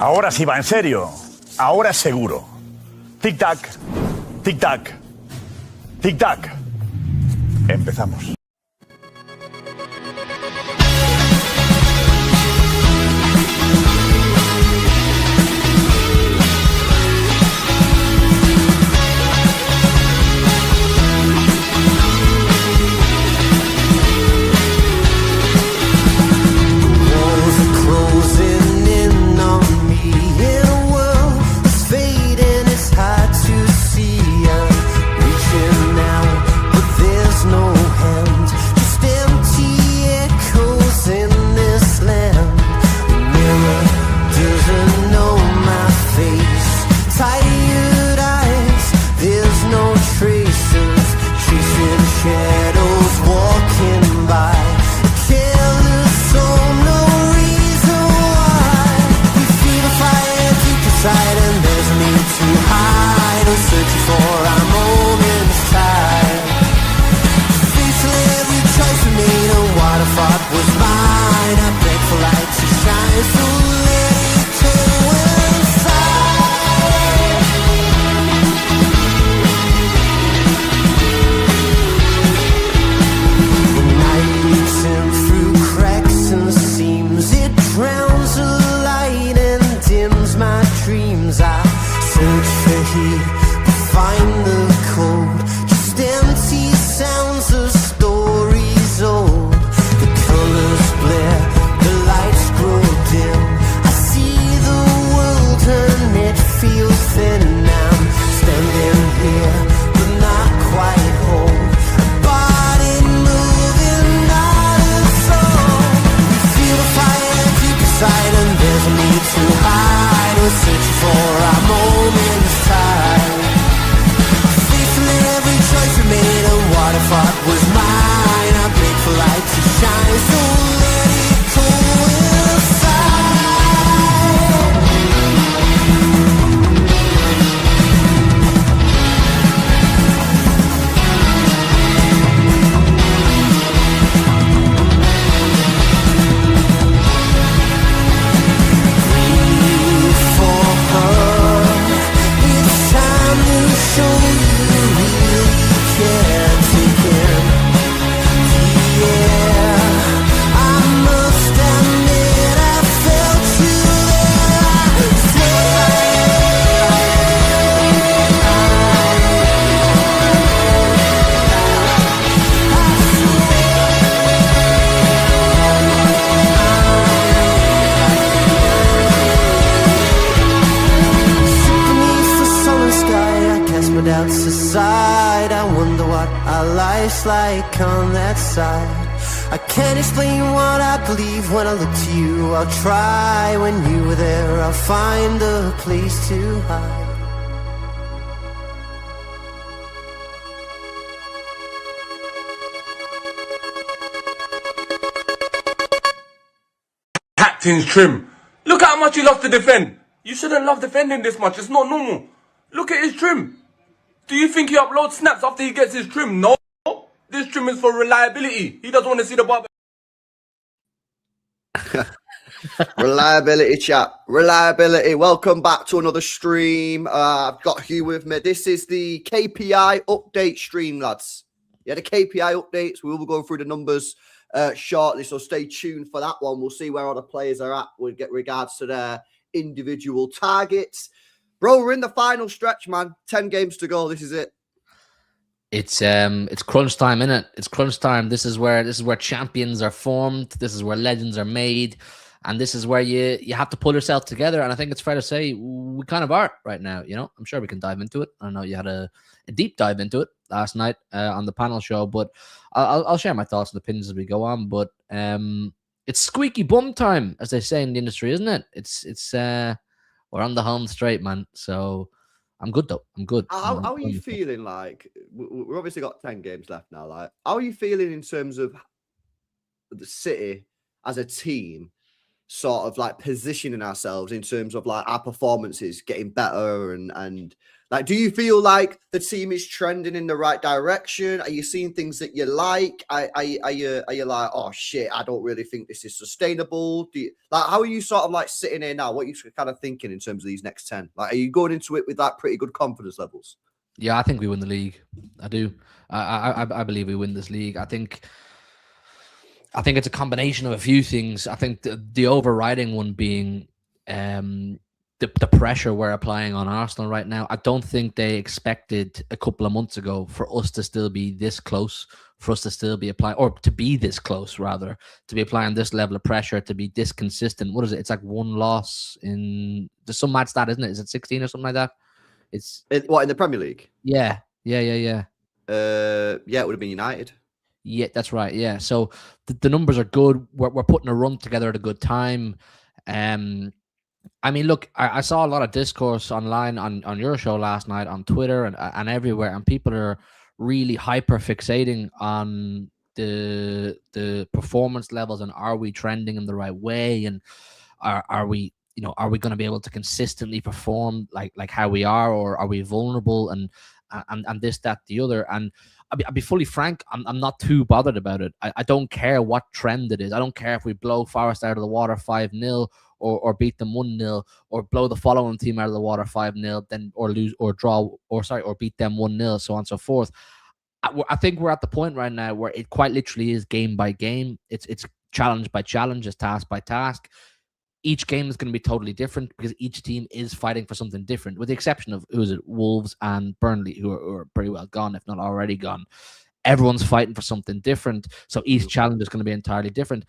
Ahora sí va en serio. Ahora es seguro. Tic-tac, tic-tac, tic-tac. Empezamos. Like on that side, I can't explain what I believe when I look to you. I'll try when you were there. I'll find a place to hide. Captain's trim. Look how much he loves to defend. You shouldn't love defending this much. It's not normal. Look at his trim. Do you think he uploads snaps after he gets his trim? No. This trim is for reliability. He doesn't want to see the barber. Reliability, chat. Reliability. Welcome back to another stream. I've got Hugh with me. This is the KPI update stream, lads. Yeah, the KPI updates. We will be going through the numbers shortly, so stay tuned for that one. We'll see where all the players are at with regards to their individual targets. Bro, we're in the final stretch, man. 10 games to go. This is it. It's crunch time, innit? It's crunch time. This is where champions are formed. This is where legends are made, and this is where you have to pull yourself together. And I think it's fair to say we kind of are right now. You know, I'm sure we can dive into it. I know you had a deep dive into it last night on the panel show, but I'll share my thoughts and opinions as we go on. But it's squeaky bum time, as they say in the industry, isn't it? It's we're on the home straight, man. So. I'm good though. I'm good. How are you feeling? Like we've obviously got 10 games left now. Like, how are you feeling in terms of the City as a team, sort of like positioning ourselves in terms of like our performances getting better and Like, do you feel like the team is trending in the right direction? Are you seeing things that you like? Are you like, oh shit, I don't really think this is sustainable? How are you sort of like sitting here now? What are you kind of thinking in terms of these next 10? Like, are you going into it with like pretty good confidence levels? Yeah, I think we win the league. I do. I believe we win this league. I think it's a combination of a few things. I think the overriding one being the pressure we're applying on Arsenal right now. I don't think they expected a couple of months ago for us to still be this close, for us to still be applying, or to be this close rather, to be applying this level of pressure, to be this consistent. What is it? It's like one loss in there's some mad stat, isn't it? Is it 16 or something like that? What, in the Premier League? Yeah. Yeah, it would have been United. Yeah, that's right. Yeah, so the numbers are good. We're putting a run together at a good time. I mean, look, I saw a lot of discourse online on your show last night on Twitter and everywhere, and people are really hyper fixating on the performance levels and are we trending in the right way, and are we going to be able to consistently perform like how we are, or are we vulnerable and this, that, the other. And I'll be fully frank, I'm not too bothered about it. I don't care what trend it is. I don't care if we blow Forest out of the water 5-0 or beat them 1-0 or blow the following team out of the water 5-0, then or lose or draw or beat them 1-0, so on and so forth. I think we're at the point right now where it quite literally is game by game. It's challenge by challenge, it's task by task. Each game is going to be totally different because each team is fighting for something different, with the exception of Wolves and Burnley, who are pretty well gone, if not already gone. Everyone's fighting for something different, so each challenge is going to be entirely different.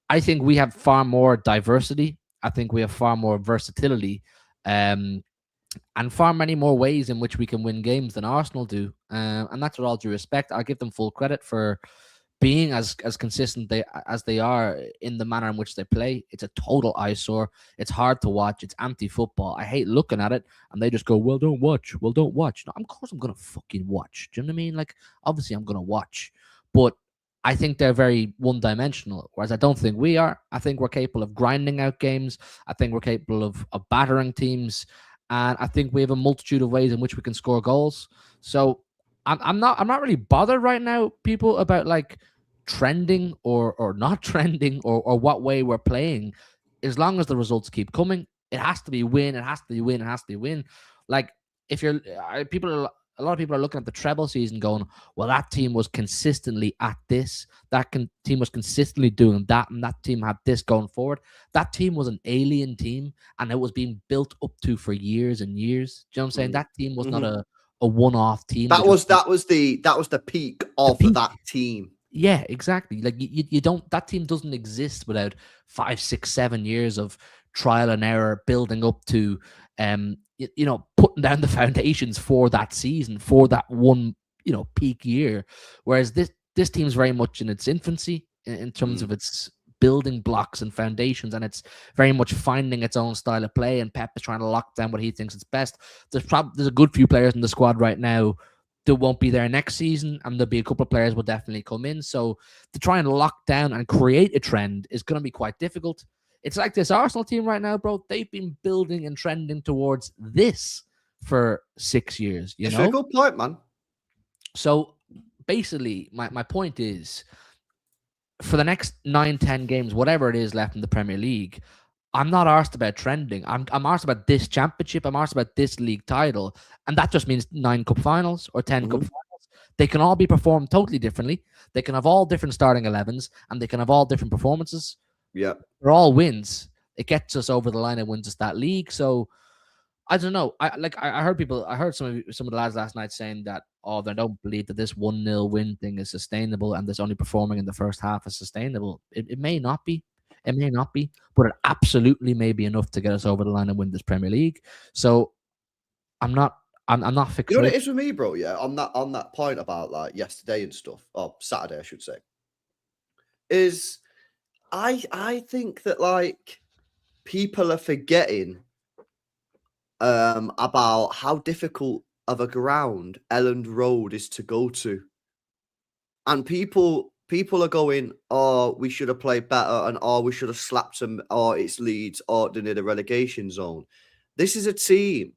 I think we have far more diversity. I think we have far more versatility, and far many more ways in which we can win games than Arsenal do. And that's with all due respect. I give them full credit for being as consistent as they are in the manner in which they play. It's a total eyesore. It's hard to watch. It's anti-football. I hate looking at it, and they just go, well, don't watch. Well, don't watch. No, of course I'm going to fucking watch. Do you know what I mean? Like, obviously I'm going to watch. But I think they're very one-dimensional, whereas I don't think we are. I think we're capable of grinding out games. I think we're capable of battering teams. And I think we have a multitude of ways in which we can score goals. So I'm not really bothered right now, people, about like trending or not trending or what way we're playing. As long as the results keep coming, it has to be win. It has to be win. It has to be win. Like, if you're a lot of people are looking at the treble season going, well, that team was consistently at this, team was consistently doing that, and that team had this going forward. That team was an alien team, and it was being built up to for years and years. Do you know what I'm saying? That team was not a one-off team. That was the peak of that team. Yeah, exactly. Like, you don't, that team doesn't exist without 5, 6, 7 years of trial and error building up to putting down the foundations for that season, for that one peak year. Whereas this team's very much in its infancy in terms of its building blocks and foundations, and it's very much finding its own style of play, and Pep is trying to lock down what he thinks is best. There's a good few players in the squad right now that won't be there next season, and there'll be a couple of players will definitely come in. So to try and lock down and create a trend is going to be quite difficult. It's like this Arsenal team right now, bro. They've been building and trending towards this for 6 years. It's a good point, man. So basically, my point is, for the next 9-10 games, whatever it is left in the Premier League, I'm not arsed about trending. I'm arsed about this championship. I'm arsed about this league title. And that just means 9 cup finals or 10 cup finals. They can all be performed totally differently. They can have all different starting 11s, and they can have all different performances. Yeah. They're all wins. It gets us over the line and wins us that league. So I don't know. I heard some of the lads last night saying that, they don't believe that this 1-0 win thing is sustainable, and this only performing in the first half is sustainable. It may not be. It may not be, but it absolutely may be enough to get us over the line and win this Premier League. So I'm not fixated. You know what it is with me, bro? Yeah, on that point about like yesterday and stuff, or Saturday, I should say, is I think that like people are forgetting about how difficult of a ground Elland Road is to go to, and people are going, oh, we should have played better, and we should have slapped them, or it's Leeds, or they're near the relegation zone. This is a team,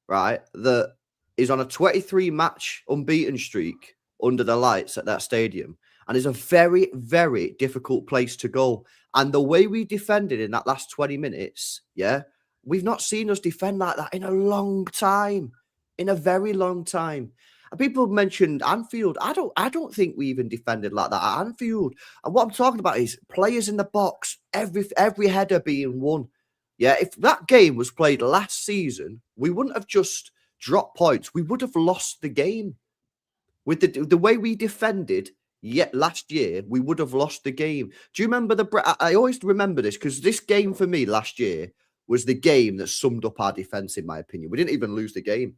right, that is on a 23-match unbeaten streak under the lights at that stadium. And it's a very, very difficult place to go. And the way we defended in that last 20 minutes, yeah, we've not seen us defend like that in a long time. In a very long time. And people mentioned Anfield. I don't think we even defended like that at Anfield. And what I'm talking about is players in the box, every header being won. Yeah, if that game was played last season, we wouldn't have just dropped points. We would have lost the game. With the way we defended last year, we would have lost the game. Do you remember I always remember this because this game for me last year was the game that summed up our defence, in my opinion. We didn't even lose the game.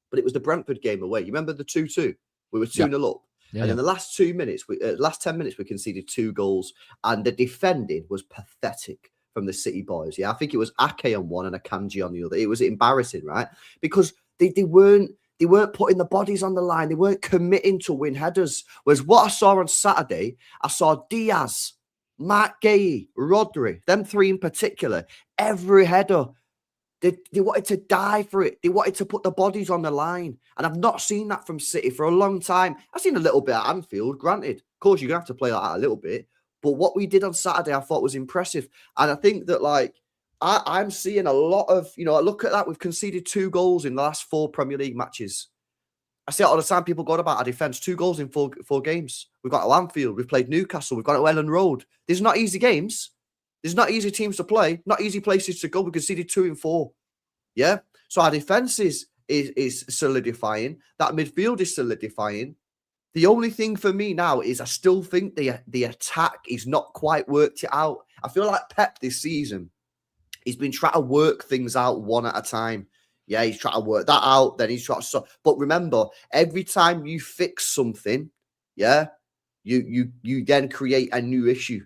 But it was the Brentford game away. You remember the 2-2? We were 2-0 up. Yeah, and in the last 2 minutes, last 10 minutes, we conceded 2 goals. And the defending was pathetic from the City boys. Yeah, I think it was Ake on one and Akanji on the other. It was embarrassing, right? Because they weren't putting the bodies on the line. They weren't committing to win headers. Whereas what I saw on Saturday, I saw Diaz, Mark Gay, Rodri, them 3 in particular, every header. They wanted to die for it. They wanted to put the bodies on the line. And I've not seen that from City for a long time. I've seen a little bit at Anfield, granted. Of course, you're going to have to play like that a little bit. But what we did on Saturday, I thought was impressive. And I think that, like, I'm seeing a lot of, look at that. We've conceded 2 goals in the last 4 Premier League matches. I see it all the time. People go on about our defence. 2 goals in 4 games. We've got to Anfield. We've played Newcastle. We've got to Elland Road. These are not easy games. There's not easy teams to play, not easy places to go. We conceded 2 in 4. Yeah. So our defense is solidifying. That midfield is solidifying. The only thing for me now is I still think the attack is not quite worked it out. I feel like Pep this season, he's been trying to work things out one at a time. Yeah, he's trying to work that out. Then he's trying to. But remember, every time you fix something, yeah, you then create a new issue.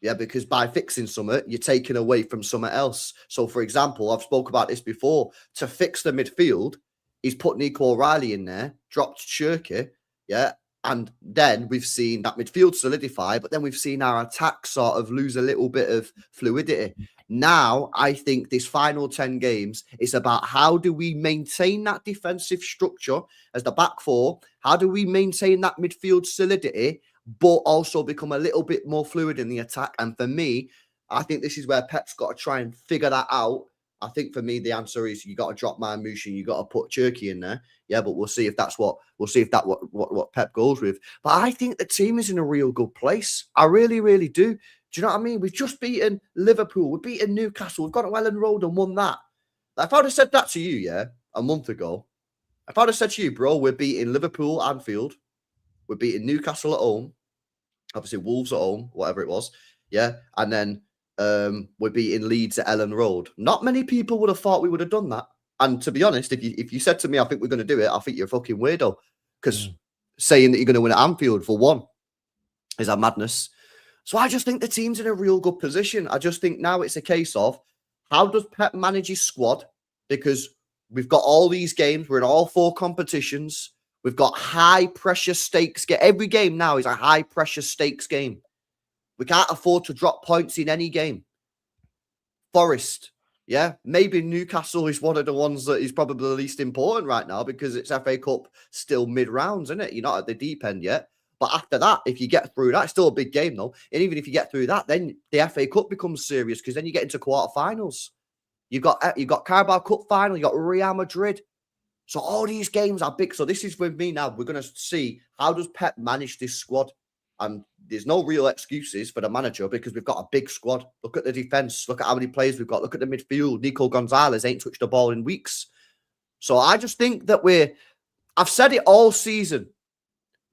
Yeah, because by fixing something, you're taking away from something else. So, for example, I've spoke about this before. To fix the midfield, he's put Nico O'Reilly in there, dropped Cherki, yeah, and then we've seen that midfield solidify, but then we've seen our attack sort of lose a little bit of fluidity. Now, I think this final 10 games is about how do we maintain that defensive structure as the back 4? How do we maintain that midfield solidity, but also become a little bit more fluid in the attack? And for me, I think this is where Pep's got to try and figure that out. I think for me, the answer is you got to drop Marmoush and you got to put Cherki in there. Yeah, but we'll see if that's what Pep goes with. But I think the team is in a real good place. I really, really do. Do you know what I mean? We've just beaten Liverpool. We've beaten Newcastle. We've got to Elland Road and won that. If I'd have said that to you, yeah, a month ago, if I'd have said to you, bro, we're beating Liverpool, Anfield, we're beating Newcastle at home, obviously Wolves at home, whatever it was, yeah, and then we're beating Leeds at Elland Road. Not many people would have thought we would have done that. And to be honest, if you said to me, I think we're going to do it, I think you're a fucking weirdo. Because saying that you're going to win at Anfield for one is a madness. So I just think the team's in a real good position. I just think now it's a case of how does Pep manage his squad? Because we've got all these games. We're in all 4 competitions. We've got high pressure stakes. Every game now is a high pressure stakes game. We can't afford to drop points in any game. Forest, yeah, maybe Newcastle is one of the ones that is probably the least important right now because it's FA Cup still mid-rounds, isn't it? You're not at the deep end yet. But after that, if you get through that, it's still a big game though. And even if you get through that, then the FA Cup becomes serious because then you get into quarterfinals. You've got Carabao Cup final, you've got Real Madrid. So all these games are big. So this is with me now. We're going to see how does Pep manage this squad. And there's no real excuses for the manager because we've got a big squad. Look at the defense. Look at how many players we've got. Look at the midfield. Nico Gonzalez ain't touched the ball in weeks. So I just think that I've said it all season,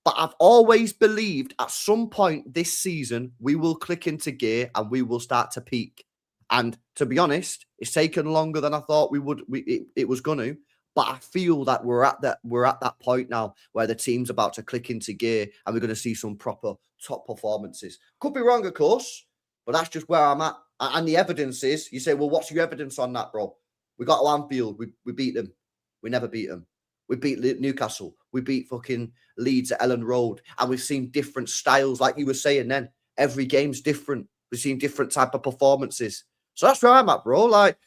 but I've always believed at some point this season, we will click into gear and we will start to peak. And to be honest, it's taken longer than I thought it was going to. But I feel that we're at that point now where the team's about to click into gear and we're going to see some proper top performances. Could be wrong, of course, but that's just where I'm at. And the evidence is, you say, well, what's your evidence on that, bro? We got to Anfield. We beat them. We never beat them. We beat Newcastle. We beat fucking Leeds at Elland Road. And we've seen different styles, like you were saying then. Every game's different. We've seen different type of performances. So that's where I'm at, bro. Like,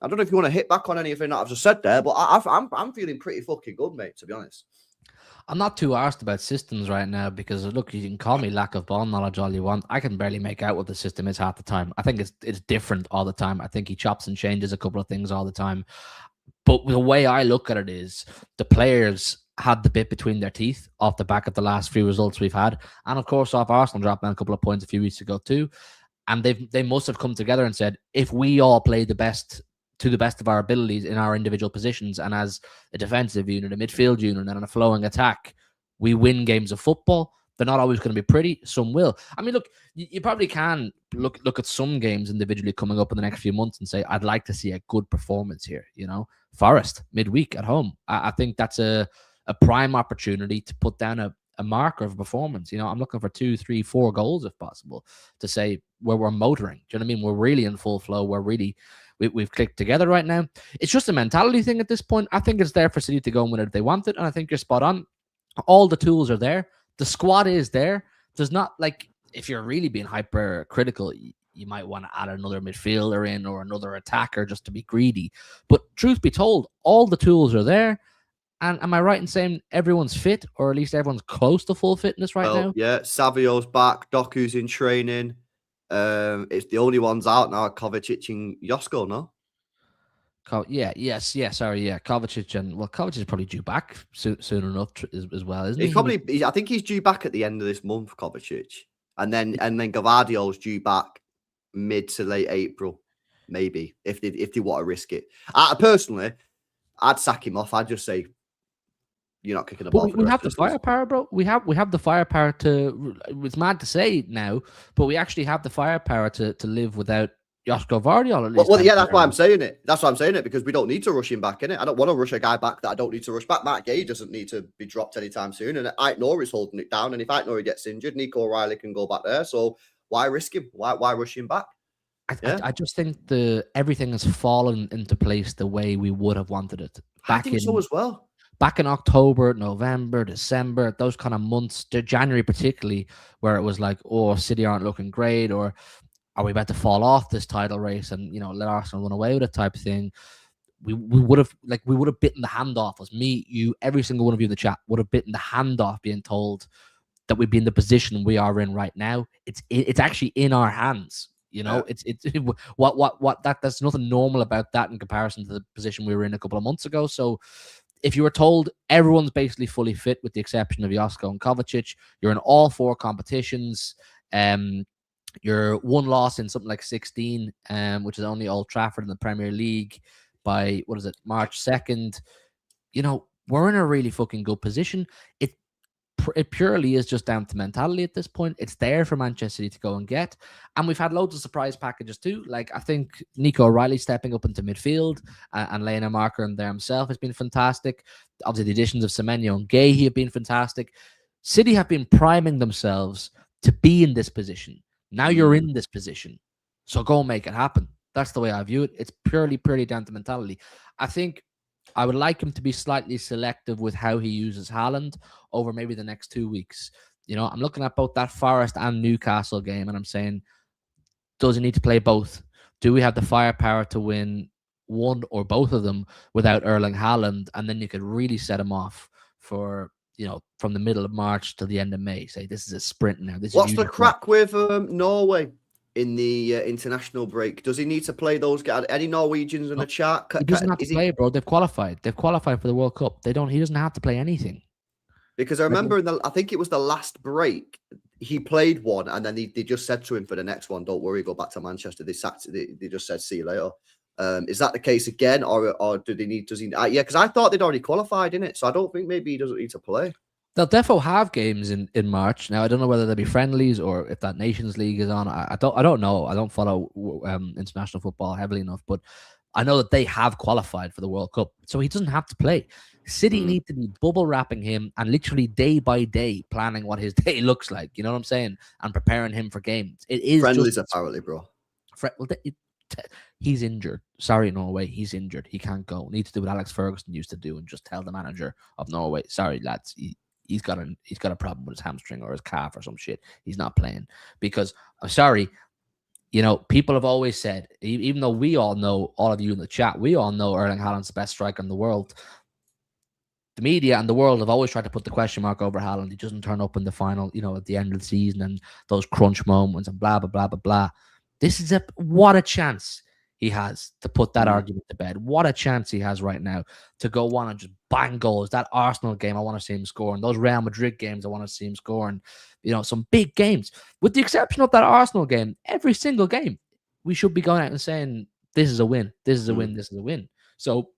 I don't know if you want to hit back on anything that I've just said there, but I'm feeling pretty fucking good, mate, to be honest. I'm not too arsed about systems right now because, look, you can call me lack of ball knowledge all you want. I can barely make out what the system is half the time. I think it's different all the time. I think he chops and changes a couple of things all the time. But the way I look at it is the players had the bit between their teeth off the back of the last few results we've had. And, of course, off Arsenal dropped down a couple of points a few weeks ago too. And they must have come together and said, if we all play to the best of our abilities in our individual positions and as a defensive unit, a midfield unit, and a flowing attack, we win games of football. They're not always going to be pretty. Some will. I mean, look, you probably can look at some games individually coming up in the next few months and say, I'd like to see a good performance here. You know, Forest midweek at home. I think that's a prime opportunity to put down a marker of performance. You know, I'm looking for 2, 3, 4 goals if possible to say where we're motoring. Do you know what I mean? We're really in full flow. We've clicked together right now. It's just a mentality thing at this point. I think it's there for City to go and win it if they want it. And I think you're spot on. All the tools are there. The squad is there. There's not like, if you're really being hypercritical, you might want to add another midfielder in or another attacker just to be greedy. But truth be told, all the tools are there. And am I right in saying everyone's fit, or at least everyone's close to full fitness now? Yeah, Savio's back. Doku's in training. It's the only ones out now, Kovacic and Josko, no? Kovacic and Kovacic is probably due back soon enough as well, isn't he? I think he's due back at the end of this month, Kovacic, and then Gavardio's due back mid to late April, maybe if they want to risk it. Personally, I'd sack him off. I'd just say, you're not kicking the ball. We have the firepower, bro. We have the firepower to. It's mad to say now, but we actually have the firepower to live without Josko Vardiol. At least that's why I'm saying it. That's why I'm saying it, because we don't need to rush him back, innit? I don't want to rush a guy back that I don't need to rush back. Matt Gay doesn't need to be dropped anytime soon, and Ait-Nouri is holding it down. And if Ait-Nouri gets injured, Nico O'Reilly can go back there. So why risk him? Why rush him back? I just think everything has fallen into place the way we would have wanted it. I think so as well. Back in October, November, December, those kind of months, January particularly, where it was like, oh, City aren't looking great, or are we about to fall off this title race and, you know, let Arsenal run away with it type of thing. We would have bitten the hand off us. Me, you, every single one of you in the chat would have bitten the hand off being told that we'd be in the position we are in right now. It's actually in our hands. You know, that's nothing normal about that in comparison to the position we were in a couple of months ago. So if you were told everyone's basically fully fit with the exception of Josko and Kovacic, you're in all 4 competitions, you're 1 loss in something like 16, which is only Old Trafford in the Premier League by, March 2nd. You know, we're in a really fucking good position. It purely is just down to mentality at this point. It's there for Manchester City to go and get. And we've had loads of surprise packages too. Like, I think Nico O'Reilly stepping up into midfield and laying a marker in there himself has been fantastic. Obviously, the additions of Semenyo and Gay have been fantastic. City have been priming themselves to be in this position. Now you're in this position. So go and make it happen. That's the way I view it. It's purely down to mentality. I think I would like him to be slightly selective with how he uses Haaland over maybe the next 2 weeks. You know, I'm looking at both that Forest and Newcastle game, and I'm saying, does he need to play both? Do we have the firepower to win one or both of them without Erling Haaland? And then you could really set him off for, you know, from the middle of March to the end of May. Say, this is a sprint now. What's the crack with Norway in the international break? Does he need to play those guys? Any Norwegians in the chat? He doesn't have to play, bro. They've qualified. They've qualified for the World Cup. He doesn't have to play anything. Because I remember I think it was the last break, he played one, and then they just said to him for the next one, don't worry, go back to Manchester. They just said, see you later. Is that the case again, or does he? Yeah, because I thought they'd already qualified in it, so I don't think maybe he doesn't need to play. They'll defo have games in March. Now, I don't know whether they'll be friendlies or if that Nations League is on. I don't know. I don't follow international football heavily enough, but I know that they have qualified for the World Cup, so he doesn't have to play. City need to be bubble wrapping him and literally day by day planning what his day looks like. You know what I'm saying? And preparing him for games. It is friendlies apparently, bro. He's injured. Sorry, Norway. He's injured. He can't go. Need to do what Alex Ferguson used to do and just tell the manager of Norway, sorry, lads, he's got a problem with his hamstring or his calf or some shit. He's not playing because I'm sorry. you know, people have always said, even though we all know, all of you in the chat, we all know Erling Haaland's the best striker in the world. The media and the world have always tried to put the question mark over Haaland. He doesn't turn up in the final, you know, at the end of the season and those crunch moments and blah, blah, blah, blah, blah. This is what a chance he has to put that argument to bed. What a chance he has right now to go on and just bang goals. That Arsenal game, I want to see him scoring. Those Real Madrid games, I want to see him scoring. You know, some big games. With the exception of that Arsenal game, every single game, we should be going out and saying, this is a win. This is a win. This is a win. So,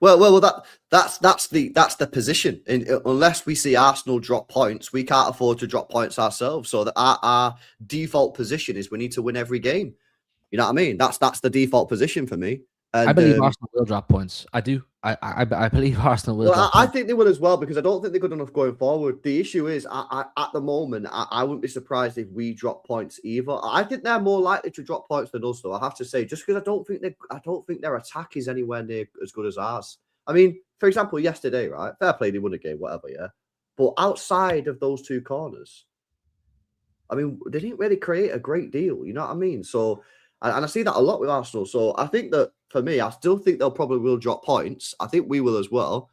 well, that's the position. Unless we see Arsenal drop points, we can't afford to drop points ourselves. So that our default position is we need to win every game. You know what I mean? That's the default position for me. And, I believe Arsenal will drop points. I do. I believe Arsenal will. Well, I think they will as well, because I don't think they're good enough going forward. The issue is, at the moment, I wouldn't be surprised if we drop points either. I think they're more likely to drop points than us, though. I have to say, just because I don't think their attack is anywhere near as good as ours. I mean, for example, yesterday, right? Fair play, they won a game, whatever, yeah. But outside of those two corners, I mean, they didn't really create a great deal. You know what I mean? So. And I see that a lot with Arsenal. So I think that, for me, I still think they'll probably will drop points. I think we will as well.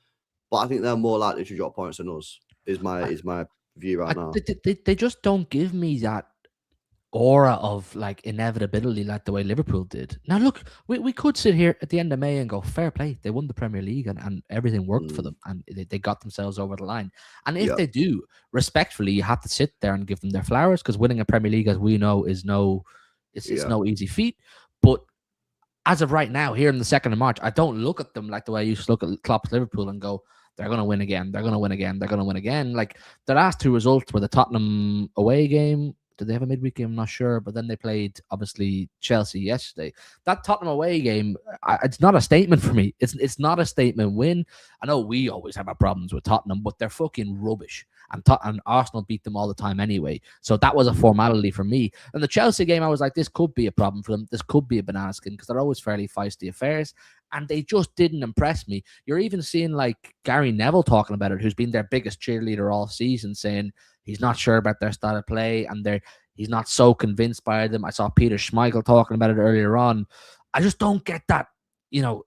But I think they're more likely to drop points than us, is my view right now. They just don't give me that aura of like inevitability like the way Liverpool did. Now, look, we could sit here at the end of May and go, fair play. They won the Premier League and everything worked for them. And they got themselves over the line. And if they do, respectfully, you have to sit there and give them their flowers, because winning a Premier League, as we know, is no... It's no easy feat. But as of right now, here in the 2nd of March, I don't look at them like the way I used to look at Klopp's Liverpool and go, they're going to win again. They're going to win again. They're going to win again. Like, the last two results were the Tottenham away game. Did they have a midweek game? I'm not sure. But then they played, obviously, Chelsea yesterday. That Tottenham away game, it's not a statement for me. It's not a statement win. I know we always have our problems with Tottenham, but they're fucking rubbish. And Arsenal beat them all the time anyway. So that was a formality for me. And the Chelsea game, I was like, this could be a problem for them. This could be a banana skin, because they're always fairly feisty affairs. And they just didn't impress me. You're even seeing like Gary Neville talking about it, who's been their biggest cheerleader all season, saying he's not sure about their style of play and he's not so convinced by them. I saw Peter Schmeichel talking about it earlier on. I just don't get that, you know,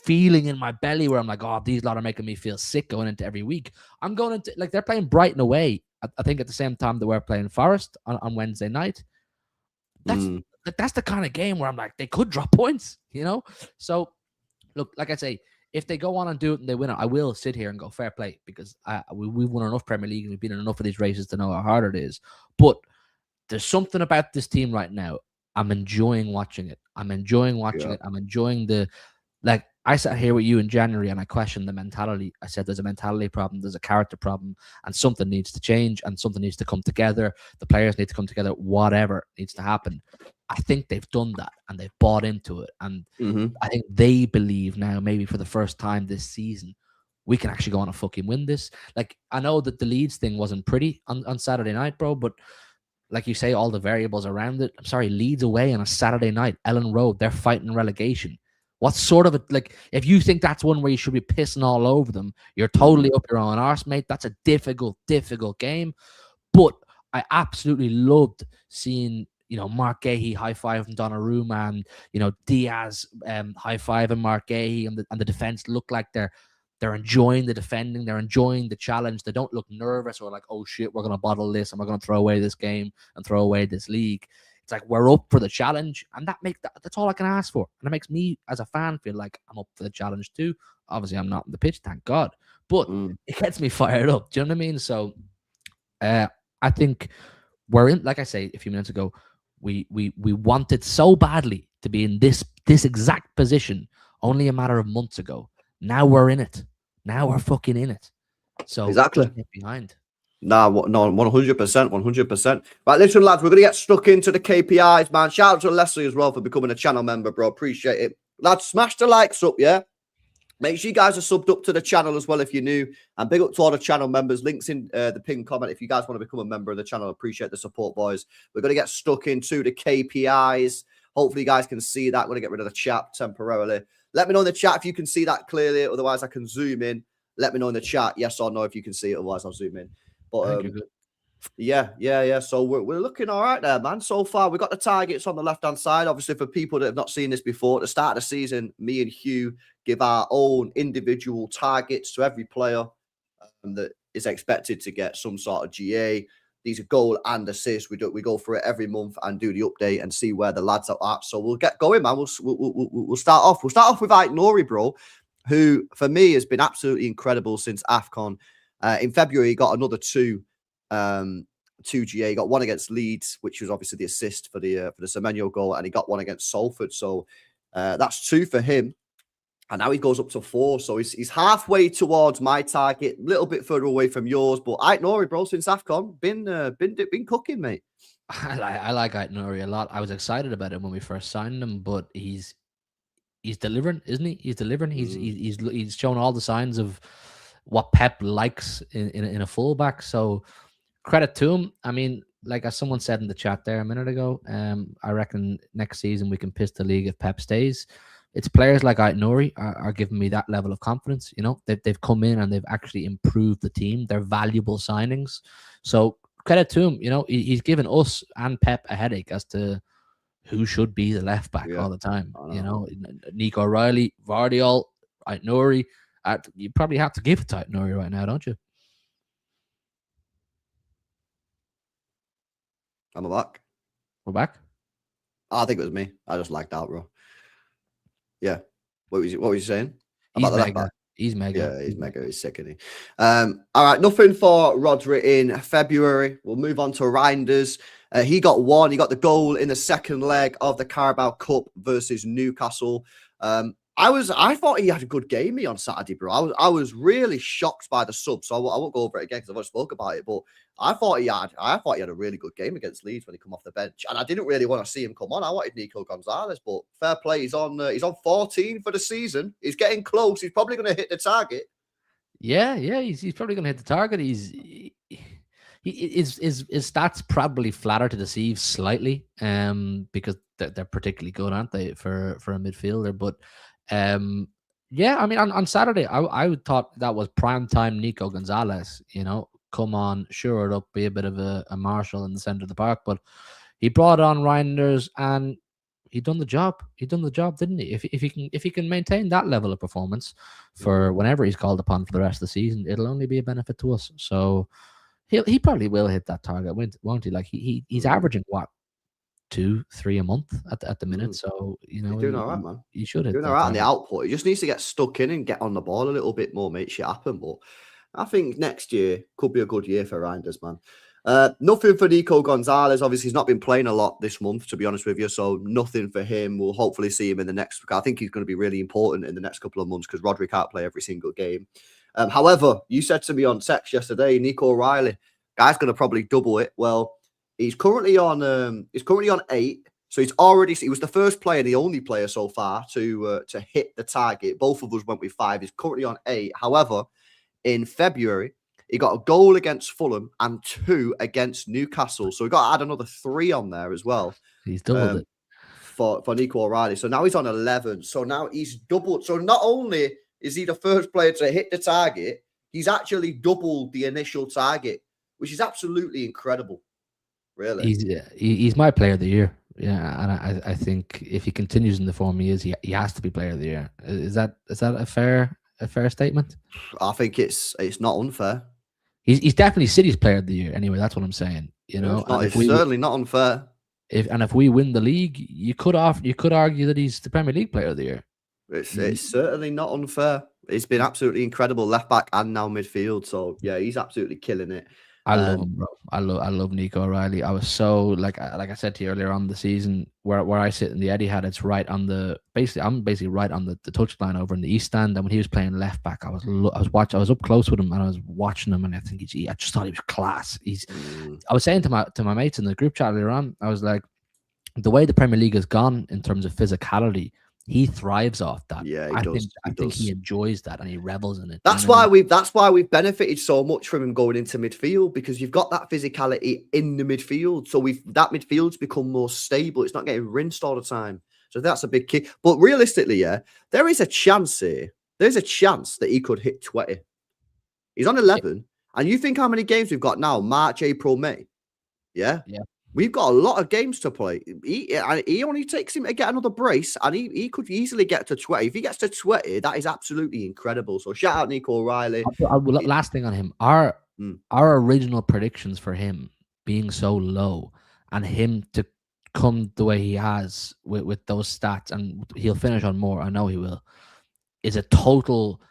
feeling in my belly where I'm like, oh, these lot are making me feel sick going into every week. I'm going into, like, they're playing Brighton away, I think at the same time that we're playing Forest on Wednesday night. That's the kind of game where I'm like, they could drop points, you know? So, look, like I say, if they go on and do it and they win it, I will sit here and go, fair play, because we've won enough Premier League and we've been in enough of these races to know how hard it is. But there's something about this team right now. I'm enjoying watching it. I'm enjoying watching it. I'm enjoying like, I sat here with you in January and I questioned the mentality. I said there's a mentality problem, there's a character problem, and something needs to change and something needs to come together. The players need to come together, whatever needs to happen. I think they've done that and they've bought into it. And I think they believe now, maybe for the first time this season, we can actually go on and fucking win this. Like, I know that the Leeds thing wasn't pretty on Saturday night, bro, but like you say, all the variables around it. I'm sorry, Leeds away on a Saturday night, Ellen Road, they're fighting relegation. What sort of like, if you think that's one where you should be pissing all over them, you're totally up your own arse, mate. That's a difficult game. But I absolutely loved seeing, you know, Mark Gahey high-fiving Donnarumma and, you know, Diaz high-fiving Mark Gahey, and the defense look like they're enjoying the defending, they're enjoying the challenge. They don't look nervous or like, oh shit, we're gonna bottle this and we're gonna throw away this game and throw away this league. It's like, we're up for the challenge, and that's all I can ask for. And it makes me, as a fan, feel like I'm up for the challenge too. Obviously, I'm not on the pitch, thank God, but it gets me fired up. Do you know what I mean? So, I think we're in. Like I say a few minutes ago, we wanted so badly to be in this exact position only a matter of months ago. Now we're in it. Now we're fucking in it. So exactly, get behind. No, 100%. Right, listen, lads, we're going to get stuck into the KPIs, man. Shout out to Leslie as well for becoming a channel member, bro. Appreciate it. Lads, smash the likes up, yeah? Make sure you guys are subbed up to the channel as well if you're new. And big up to all the channel members. Links in the pinned comment if you guys want to become a member of the channel. Appreciate the support, boys. We're going to get stuck into the KPIs. Hopefully, you guys can see that. I'm going to get rid of the chat temporarily. Let me know in the chat if you can see that clearly. Otherwise, I can zoom in. Let me know in the chat, yes or no, if you can see it. Otherwise, I'll zoom in. But Yeah. So we're looking all right there, man. So far, we've got the targets on the left-hand side. Obviously, for people that have not seen this before, at the start of the season, me and Hugh give our own individual targets to every player that is expected to get some sort of GA. These are goal and assist. We go through it every month and do the update and see where the lads are at. So we'll get going, man. We'll start off. We'll start off with Nori, bro, who for me has been absolutely incredible since AFCON. In February, he got another two GA. He got one against Leeds, which was obviously the assist for the Semenyo goal, and he got one against Salford. So that's 2 for him. And now he goes up to 4. So he's halfway towards my target, a little bit further away from yours. But Nori, bro, since AFCON, been cooking, mate. I like Nori a lot. I was excited about him when we first signed him, but he's delivering, isn't he? He's delivering. He's shown all the signs of what Pep likes in a fullback. So credit to him. I mean, like as someone said in the chat there a minute ago, I reckon next season we can piss the league if Pep stays. It's players like Nori are giving me that level of confidence. You know, they've come in and they've actually improved the team. They're valuable signings. So credit to him. You know, he's given us and Pep a headache as to who should be the left back all the time. You know, Nico Riley, Vardiol, Nori. You probably have to give it to Nori right now, don't you? I'm back. We're back. I think it was me. I just liked out, bro. Yeah. What was you saying? He's mega. He's mega. Yeah, he's mega. He's sick, isn't he? All right. Nothing for Rodri in February. We'll move on to Reinders. He got 1. He got the goal in the second leg of the Carabao Cup versus Newcastle. I thought he had a good game on Saturday, bro. I was really shocked by the sub, so I won't go over it again because I've already spoke about it. But I thought he had a really good game against Leeds when he come off the bench, and I didn't really want to see him come on. I wanted Nico Gonzalez, but fair play. He's on 14 for the season. He's getting close. He's probably going to hit the target. Yeah. He's probably going to hit the target. His stats probably flatter to deceive slightly, because they're particularly good, aren't they, for a midfielder? But yeah, I mean, on Saturday, I thought that was prime time Nico Gonzalez. You know, come on, shore it up, be a bit of a Marshall in the center of the park. But he brought on Reinders and he done the job. He done the job, didn't he? If he can maintain that level of performance for whenever he's called upon for the rest of the season, it'll only be a benefit to us. So he probably will hit that target, won't he? Like he's averaging what, 2-3 a month at the minute. So you know, he's doing all right, man. He should hit doing all right on the output. He just needs to get stuck in and get on the ball a little bit more, make shit happen. But I think next year could be a good year for Reinders, man. Nothing for Nico Gonzalez. Obviously, he's not been playing a lot this month, to be honest with you. So nothing for him. We'll hopefully see him in the next. I think he's going to be really important in the next couple of months because Rodri can't play every single game. However, you said to me on text yesterday, Nico Riley, guy's going to probably double it. Well, he's currently on 8. So he was the first player and the only player so far to hit the target. Both of us went with 5. He's currently on 8. However, in February, he got a goal against Fulham and 2 against Newcastle. So we got to add another 3 on there as well. He's doubled it for Nico O'Reilly. So now he's on 11. So now he's doubled. So not only is he the first player to hit the target, he's actually doubled the initial target, which is absolutely incredible. Really, he's my player of the year. Yeah, and I think if he continues in the form he is, he has to be player of the year. Is that a fair statement? I think it's not unfair. He's definitely City's player of the year. Anyway, that's what I'm saying. You know, it's certainly not unfair. If we win the league, you could argue that he's the Premier League player of the year. It's certainly not unfair. It's been absolutely incredible, left back and now midfield. So yeah, he's absolutely killing it. I love him, bro. I love Nico O'Reilly. I was so like I said to you earlier on the season, where I sit in the Etihad, it's right on the I'm basically right on the touchline over in the East Stand. And when he was playing left back, I was up close with him and I was watching him, and I think I just thought he was class. I was saying to my mates in the group chat earlier on, I was like, the way the Premier League has gone in terms of physicality, he thrives off that. Yeah, I think he enjoys that and he revels in it. That's why we've benefited so much from him going into midfield, because you've got that physicality in the midfield. So that midfield's become more stable. It's not getting rinsed all the time. So that's a big key. But realistically, yeah, there is a chance here. There's a chance that he could hit 20. He's on 11. And you think how many games we've got now? March, April, May. Yeah? Yeah. We've got a lot of games to play. He only takes him to get another brace, and he could easily get to 20. If he gets to 20, that is absolutely incredible. So shout out Nico O'Reilly. Last thing on him. Our Mm. original predictions for him being so low and him to come the way he has with those stats, and he'll finish on more, I know he will, is a total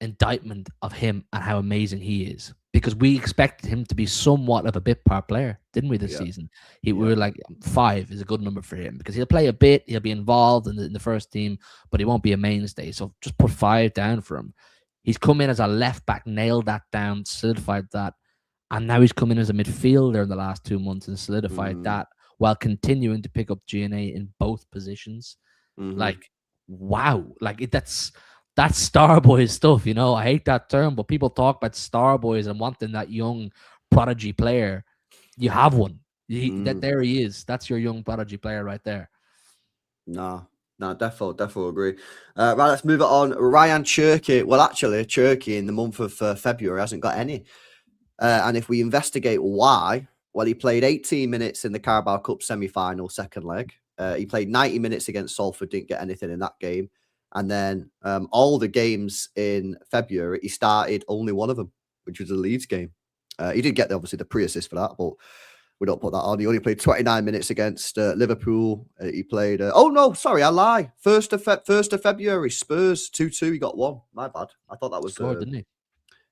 indictment of him and how amazing he is. Because we expected him to be somewhat of a bit part player, didn't we, this season? We were like 5 is a good number for him because he'll play a bit, he'll be involved in the first team, but he won't be a mainstay. So just put 5 down for him. He's come in as a left back, nailed that down, solidified that. And now he's come in as a midfielder in the last 2 months and solidified that while continuing to pick up GNA in both positions. Like, wow. Like, that's star boy stuff, you know. I hate that term, but people talk about star boys and wanting that young prodigy player. You have one. There he is. That's your young prodigy player right there. No, definitely agree. Right, let's move it on. Ryan Cherki. Well, actually, Cherki in the month of February hasn't got any. And if we investigate why, well, he played 18 minutes in the Carabao Cup semi-final, second leg. He played 90 minutes against Salford, didn't get anything in that game. And then all the games in February, he started only one of them, which was the Leeds game. He did get, obviously, the pre-assist for that, but we don't put that on. He only played 29 minutes against Liverpool. He played... oh, no, sorry, I lie. 1st of February, Spurs, 2-2. He got 1. My bad. I thought that was... Scored, didn't he?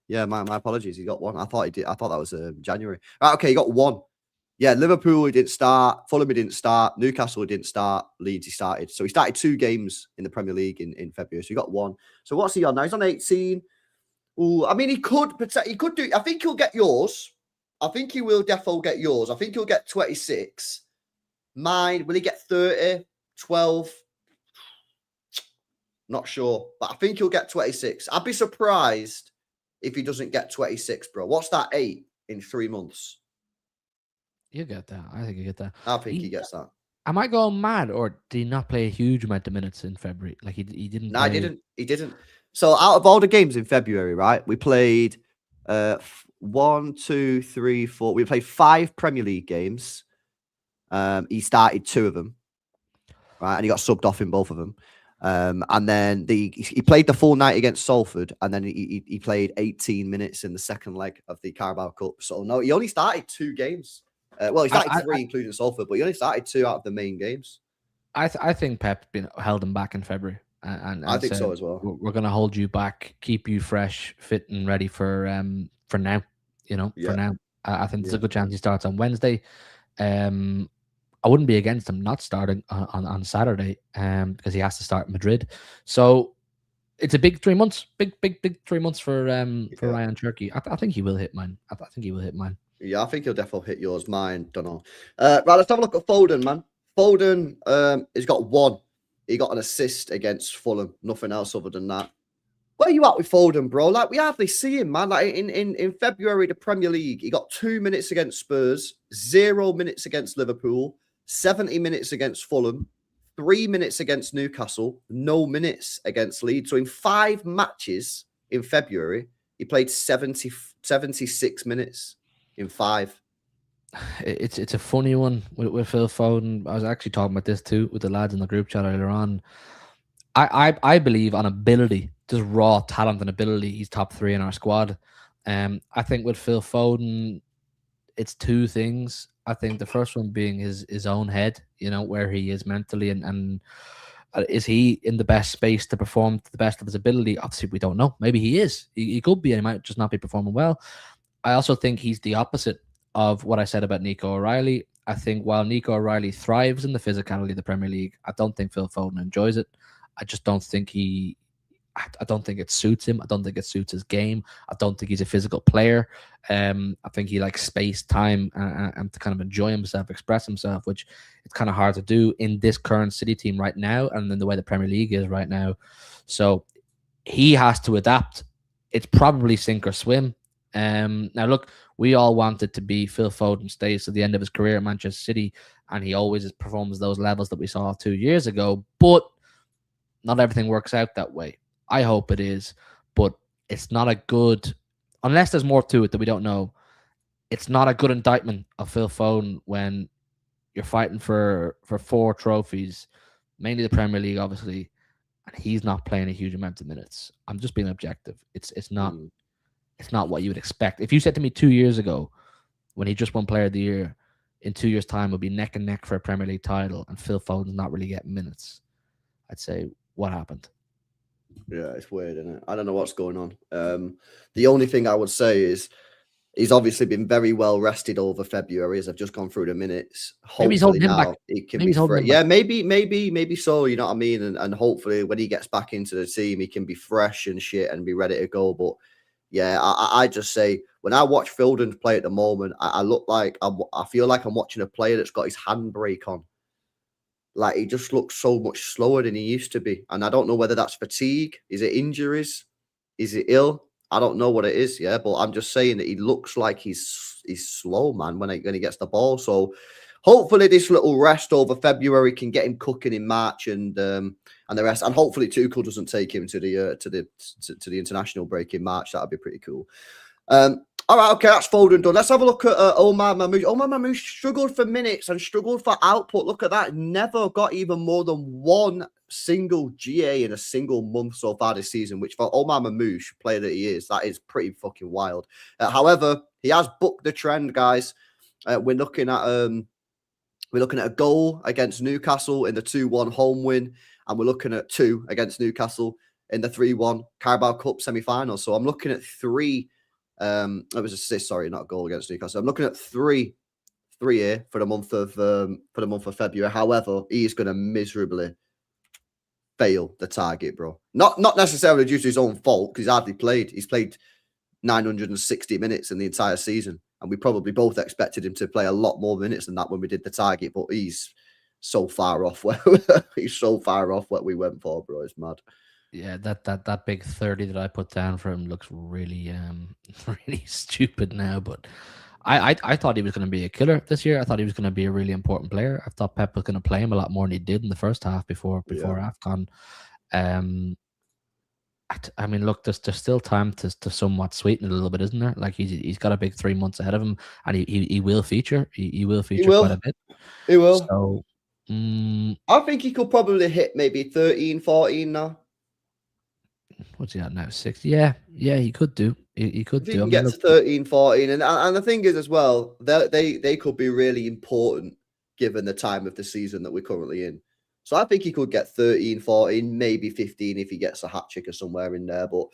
Yeah, my apologies. He got 1. I thought he did. I thought that was January. Right, okay, he got 1. Yeah, Liverpool, he didn't start. Fulham, he didn't start. Newcastle, he didn't start. Leeds, he started. So he started 2 games in the Premier League in February. So he got 1. So what's he on now? He's on 18. Ooh, I mean, he could do... I think he'll get yours. I think he will defo get yours. I think he'll get 26. Mine, will he get 30? 12? Not sure. But I think he'll get 26. I'd be surprised if he doesn't get 26, bro. What's that, 8 in 3 months? You get that. I think you get that. I think he gets that. Am I going mad, or did he not play a huge amount of minutes in February? Like he didn't. No, he didn't. So out of all the games in February, right, we played 1, 2, 3, 4. We played 5 Premier League games. He started 2 of them, right, and he got subbed off in both of them. And then he played the full night against Salford, and then he played 18 minutes in the second leg of the Carabao Cup. So no, he only started 2 games. Well, he started 3, including Salford, but he only started 2 out of the main games. I think Pep held him back in February, and I think so as well. We're going to hold you back, keep you fresh, fit, and ready for now. You know, for now. I think there's a good chance he starts on Wednesday. I wouldn't be against him not starting on Saturday, because he has to start Madrid. So it's a big 3 months, big 3 months for Ryan Cherki. I think he will hit mine. I think he will hit mine. Yeah, I think he'll definitely hit yours. Mine, don't know. Right, let's have a look at Foden, man. Foden, he's got 1. He got an assist against Fulham. Nothing else other than that. Where are you at with Foden, bro? Like, we hardly see him, man. Like, in February, the Premier League, he got 2 minutes against Spurs, 0 minutes against Liverpool, 70 minutes against Fulham, 3 minutes against Newcastle, no minutes against Leeds. So in 5 matches in February, he played 76 minutes in 5. It's a funny one with Phil Foden. I was actually talking about this too with the lads in the group chat earlier on. I believe on ability, just raw talent and ability, he's top 3 in our squad. I think with Phil Foden, it's 2 things. I think the first one being his own head, you know, where he is mentally, and is he in the best space to perform to the best of his ability? Obviously, we don't know. Maybe he is. He could be, and he might just not be performing well. I also think he's the opposite of what I said about Nico O'Reilly. I think while Nico O'Reilly thrives in the physicality of the Premier League, I don't think Phil Foden enjoys it. I just don't think I don't think it suits him. I don't think it suits his game. I don't think he's a physical player. I think he likes space, time, and to kind of enjoy himself, express himself, which it's kind of hard to do in this current City team right now, and in the way the Premier League is right now. So he has to adapt. It's probably sink or swim. Now, look, we all want it to be Phil Foden stays to the end of his career at Manchester City, and he always performs those levels that we saw 2 years ago. But not everything works out that way. I hope it is, but it's not a good unless there's more to it that we don't know, it's not a good indictment of Phil Foden when you're fighting for 4 trophies, mainly the Premier League, obviously, and he's not playing a huge amount of minutes. I'm just being objective. It's not what you would expect. If you said to me 2 years ago, when he just won Player of the Year, in 2 years' time will be neck and neck for a Premier League title, and Phil Foden's not really getting minutes, I'd say, what happened? Yeah, it's weird, isn't it? I don't know what's going on. The only thing I would say is he's obviously been very well rested over February, as I've just gone through the minutes. Maybe he's holding him back. He can Maybe he's holding him yeah, back. maybe so. You know what I mean? And hopefully, when he gets back into the team, he can be fresh and shit and be ready to go. But yeah, I just say when I watch Foden play at the moment, I look like I feel like I'm watching a player that's got his handbrake on. Like, he just looks so much slower than he used to be. And I don't know whether that's fatigue. Is it injuries? Is it ill? I don't know what it is, yeah. But I'm just saying that he looks like he's slow, man, when he gets the ball. So hopefully this little rest over February can get him cooking in March and the rest. And hopefully Tuchel doesn't take him to the international break in March. That'd be pretty cool. All right, okay, that's Foden done. Let's have a look at Omar Marmoush. Omar Marmoush struggled for minutes and struggled for output. Look at that. Never got even more than one single GA in a single month so far this season, which for Omar Marmoush, player that he is, that is pretty fucking wild. However, he has booked the trend, guys. We're looking at a goal against Newcastle in the 2-1 home win, and we're looking at 2 against Newcastle in the 3-1 Carabao Cup semi-final. So I'm looking at 3. It was assist, sorry, not a goal against Newcastle. I'm looking at 3 here for the month of February. However, he is going to miserably fail the target, bro. Not necessarily due to his own fault, because he's hardly played. He's played 960 minutes in the entire season, and we probably both expected him to play a lot more minutes than that when we did the target. But he's so far off what we went for, bro. It's mad. Yeah, that big 30 that I put down for him looks really really stupid now. But I thought he was going to be a killer this year. I thought he was going to be a really important player. I thought Pep was going to play him a lot more than he did in the first half before AFCON. I mean, look, there's still time to somewhat sweeten it a little bit, isn't there? Like, he's got a big 3 months ahead of him, and he will feature. He will feature quite a bit. He will. So I think he could probably hit maybe 13, 14 now. What's he at now? 6? Yeah, he could do. He could do. He can get to 13, 14. And the thing is as well, they could be really important given the time of the season that we're currently in. So I think he could get 13, 14, maybe 15 if he gets a hat trick or somewhere in there. But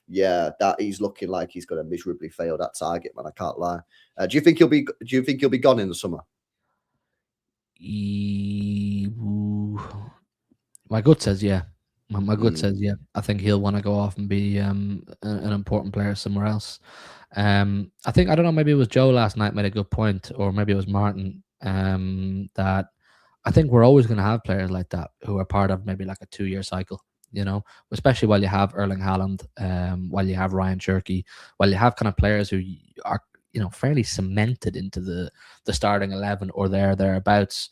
yeah, that he's looking like he's going to miserably fail that target, man. I can't lie. Do you think he'll be gone in the summer? My gut says yeah. My gut says yeah. I think he'll want to go off and be an important player somewhere else. I think, I don't know, maybe it was Joe last night made a good point, or maybe it was Martin, that I think we're always going to have players like that who are part of maybe like a 2-year cycle, you know, especially while you have Erling Haaland, while you have Ryan Cherki, while you have kind of players who are, you know, fairly cemented into the starting 11 or thereabouts.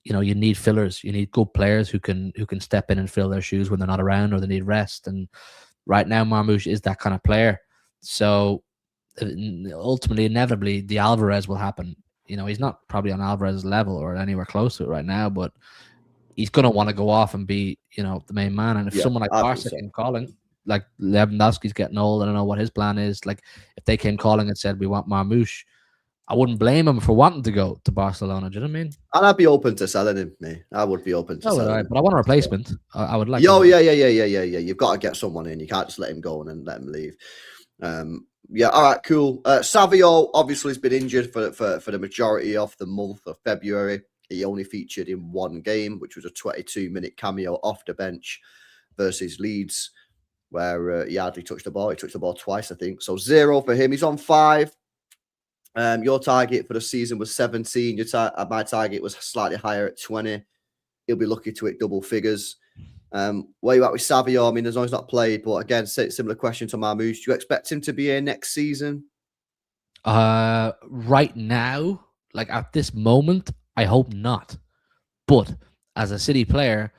You know, you need fillers. You need good players who can step in and fill their shoes when they're not around or they need rest. And right now, Marmoush is that kind of player. So ultimately, inevitably, the Alvarez will happen. You know, he's not probably on Alvarez's level or anywhere close to it right now, but he's going to want to go off and be, you know, the main man. And if someone like Barca came calling, like Lewandowski's getting old, I don't know what his plan is. Like, if they came calling and said, we want Marmoush, I wouldn't blame him for wanting to go to Barcelona. Do you know what I mean? And I'd be open to selling him, mate. I would be open to selling him. But I want a replacement. I would like. Yeah. You've got to get someone in. You can't just let him go and then let him leave. Yeah. All right. Cool. Savio obviously has been injured for the majority of the month of February. He only featured in one game, which was a 22-minute cameo off the bench versus Leeds, where he hardly touched the ball. He touched the ball twice, I think. So 0 for him. He's on 5. Your target for the season was 17. My target was slightly higher at 20. He'll be lucky to hit double figures. Where you at with Savio? I mean, as long as not played, but again, similar question to Marmoush. Do you expect him to be here next season? Right now, like at this moment, I hope not. But as a City player,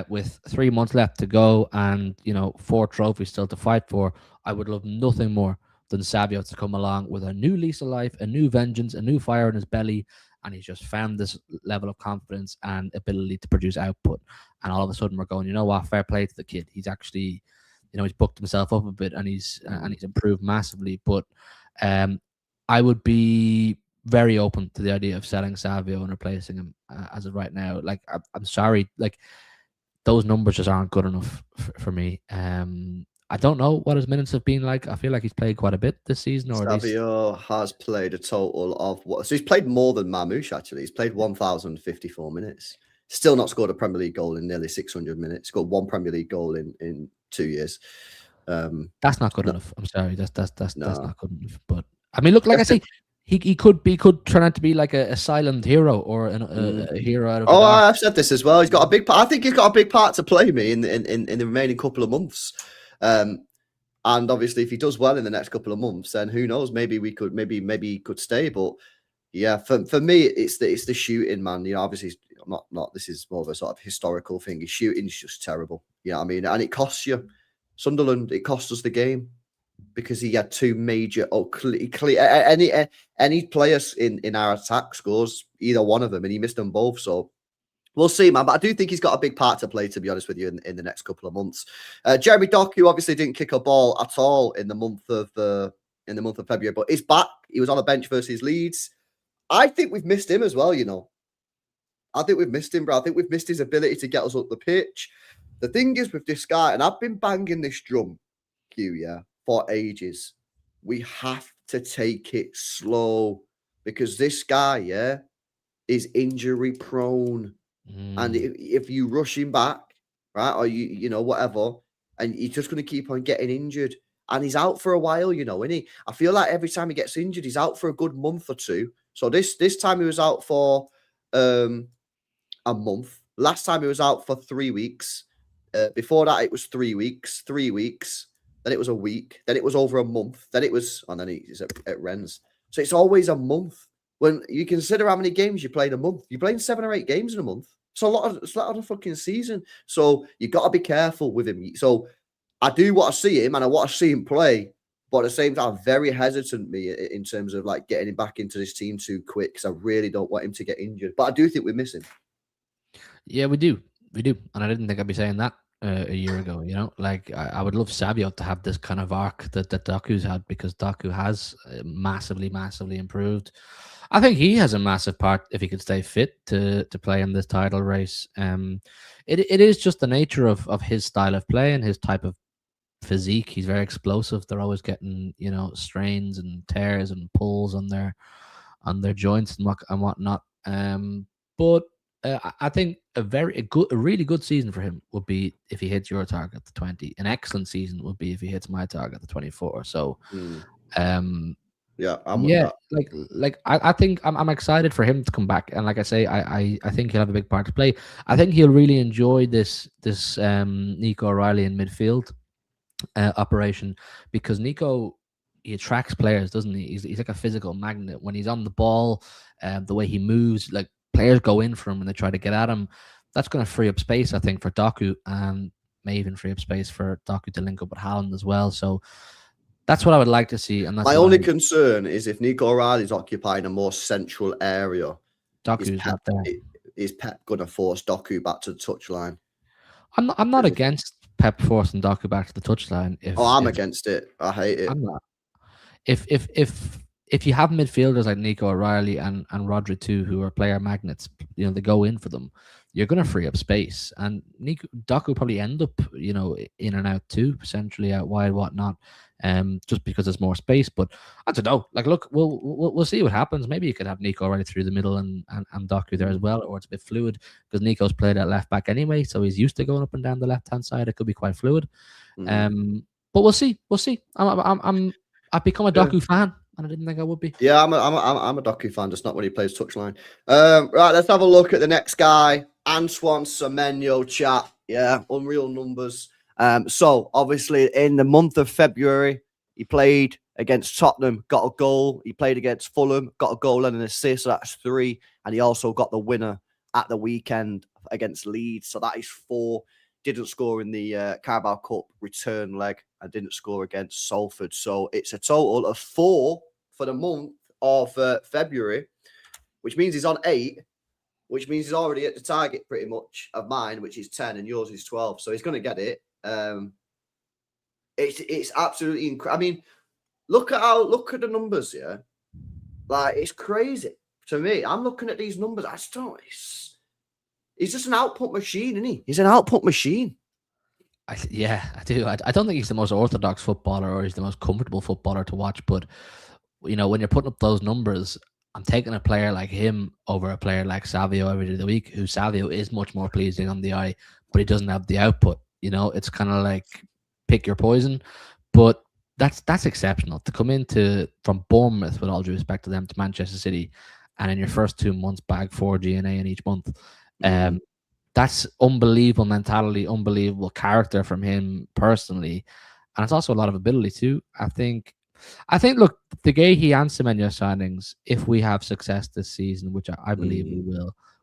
with 3 months left to go and 4 trophies still to fight for, I would love nothing more than Savio to come along with a new lease of life, a new vengeance, a new fire in his belly, and he's just found this level of confidence and ability to produce output. And all of a sudden, we're going, you know what? Fair play to the kid. He's actually, he's booked himself up a bit, and he's improved massively. But I would be very open to the idea of selling Savio and replacing him as of right now. Like, I'm sorry, like those numbers just aren't good enough for me. I don't know what his minutes have been like. I feel like he's played quite a bit this season. Or Savio has played a total of what? So he's played more than Marmoush, actually. He's played 1,054 minutes. Still not scored a Premier League goal in nearly 600 minutes. Scored 1 Premier League goal in 2 years. That's not good enough. I'm sorry. That's not good enough. But I mean, look, like I say, he could turn out to be like a silent hero or a hero out of. Oh, I've said this as well. He's got a big part. I think he's got a big part to play in the remaining couple of months. And obviously, if he does well in the next couple of months, then who knows? Maybe he could stay. But yeah, for me, it's the shooting, man. Obviously, not. This is more of a sort of historical thing. His shooting's just terrible. I mean, and it costs you. Sunderland, it cost us the game because he had 2 major. Any players in our attack scores either one of them, and he missed them both. So. We'll see, man. But I do think he's got a big part to play, to be honest with you, in the next couple of months. Jeremy Doku obviously didn't kick a ball at all in the month of February, but he's back. He was on a bench versus Leeds. I think we've missed him as well. I think we've missed him, bro. I think we've missed his ability to get us up the pitch. The thing is with this guy, and I've been banging this drum, Hugh, for ages. We have to take it slow because this guy, is injury prone. And if you rush him back, right, or you whatever, and he's just going to keep on getting injured, and he's out for a while, isn't he? I feel like every time he gets injured, he's out for a good month or two. So this time he was out for a month. Last time he was out for 3 weeks. Before that, it was 3 weeks. 3 weeks. Then it was a week. Then it was over a month. Then it was, and then he's at Rennes. So it's always a month. When you consider how many games you play in a month, you're playing 7 or 8 games in a month. It's a lot of the fucking season. So you got to be careful with him. So I do want to see him and I want to see him play. But at the same time, I'm very hesitant in terms of like getting him back into this team too quick because I really don't want him to get injured. But I do think we miss him. Yeah, we do. And I didn't think I'd be saying that a year ago. Like I would love Savio to have this kind of arc that Doku's had because Doku has massively improved. I think he has a massive part if he could stay fit to play in this title race. It is just the nature of his style of play and his type of physique. He's very explosive. They're always getting strains and tears and pulls on their joints and whatnot. But I think a really good season for him would be if he hits your target, the 20. An excellent season would be if he hits my target, the 24. So. Yeah, I think I'm excited for him to come back, and like I say, I think he'll have a big part to play. I think he'll really enjoy this Nico O'Reilly in midfield operation because Nico, he attracts players, doesn't he? He's like a physical magnet when he's on the ball. The way he moves, like players go in for him and they try to get at him. That's going to free up space, I think, for Doku, and may even free up space for Doku to link up with Haaland as well. So. That's what I would like to see. And that's my only concern is if Nico O'Reilly's occupying a more central area, Doku's not there. Is Pep going to force Doku back to the touchline? I'm not against Pep forcing Doku back to the touchline. I'm against it. I hate it. I'm not. If you have midfielders like Nico O'Reilly and Rodri too, who are player magnets, they go in for them. You're going to free up space, and Doku probably end up, in and out too, essentially out wide, whatnot. Just because there's more space, but I don't know. Like, look, we'll see what happens. Maybe you could have Nico right through the middle and Doku there as well, or it's a bit fluid because Nico's played at left back anyway, so he's used to going up and down the left hand side. It could be quite fluid. But we'll see. I've become a Doku fan, and I didn't think I would be. Yeah, I'm a Doku fan, just not when he plays touchline. Right, let's have a look at the next guy, Antoine Semenyo. Chat, yeah, unreal numbers. So obviously in the month of February, he played against Tottenham, got a goal. He played against Fulham, got a goal and an assist. So that's 3. And he also got the winner at the weekend against Leeds. So that is 4. Didn't score in the Carabao Cup return leg and didn't score against Salford. So it's a total of 4 for the month of February, which means he's on 8, which means he's already at the target pretty much of mine, which is 10, and yours is 12. So he's going to get it. It's absolutely incredible. I mean, look at the numbers, yeah. Like, it's crazy to me. I'm looking at these numbers. I just don't. He's just an output machine, isn't he? He's an output machine. I do. I don't think he's the most orthodox footballer or he's the most comfortable footballer to watch. But, you know, when you're putting up those numbers, I'm taking a player like him over a player like Savio every day of the week, who Savio is much more pleasing on the eye, but he doesn't have the output. You know, it's kind of like pick your poison. But that's exceptional. To come from Bournemouth, with all due respect to them, to Manchester City, and in your first 2 months bag 4 GNA in each month. That's unbelievable mentality, unbelievable character from him personally, and it's also a lot of ability too. I think look, the Gahey and Semenyo signings, if we have success this season, which I believe we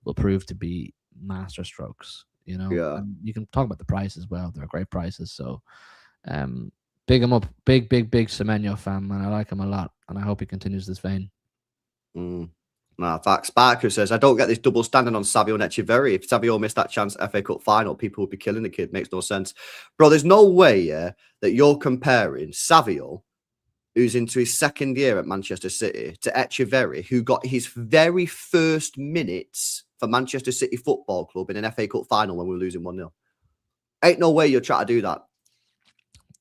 will prove to be master strokes. You know, and you can talk about the price as well; they're great prices. So, big him up, big Semenyo fan, man. I like him a lot, and I hope he continues this vein. Nah, facts. Sparkus says, I don't get this double standing on Savio and Echeverri. If Savio missed that chance at FA Cup final, people would be killing the kid. Makes no sense. Bro, there's no way, that you're comparing Savio, who's into his 2nd year at Manchester City, to Echeverri, who got his very first minutes for Manchester City Football Club in an FA Cup final when we were losing 1-0. Ain't no way you're trying to do that.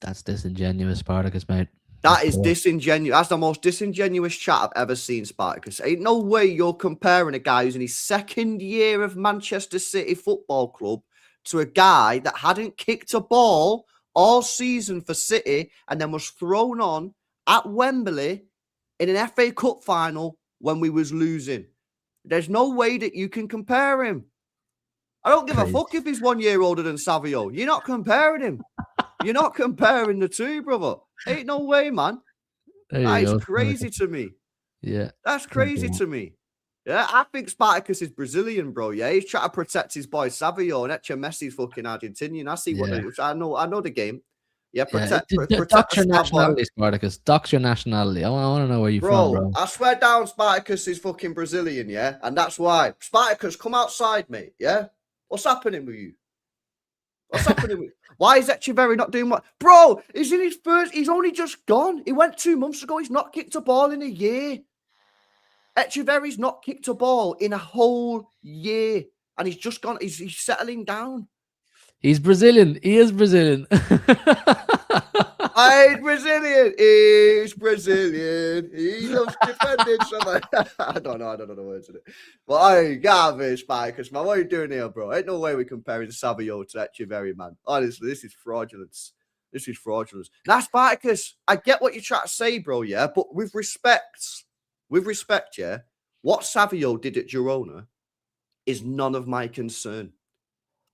That's disingenuous, Spartacus, mate. That is disingenuous. That's the most disingenuous chat I've ever seen, Spartacus. Ain't no way you're comparing a guy who's in his 2nd year of Manchester City Football Club to a guy that hadn't kicked a ball all season for City and then was thrown on at Wembley in an FA Cup final when we was losing. There's no way that you can compare him. I don't give a fuck if he's 1 year older than Savio. You're not comparing him. You're not comparing the two, brother. Ain't no way, man. That's crazy to me. Yeah. That's crazy to me. Yeah, I think Spartacus is Brazilian, bro. Yeah, he's trying to protect his boy Savio, and Eche Messi's fucking Argentinian. I see what I know the game. Yeah, protect dox your nationality, Spartacus. Dox your nationality. I want to know where you're from, bro. I swear down, Spartacus is fucking Brazilian, yeah? And that's why. Spartacus, come outside, mate, yeah? What's happening with you? What's happening with you? Why is Echeverri not doing what? Bro, he's in his first... He's only just gone. He went 2 months ago. He's not kicked a ball in a year. Echeverri's not kicked a ball in a whole year. And he's just gone... He's settling down. He's Brazilian. He is Brazilian. He's Brazilian. He's Brazilian. He loves defending something. I don't know the words of it. But I garbage, Spartacus, man. What are you doing here, bro? Ain't no way we're comparing Savio to Echeverri, man. Honestly, this is fraudulence. This is fraudulence. Now, Spartacus, I get what you're trying to say, bro, yeah? But with respect, yeah, what Savio did at Girona is none of my concern.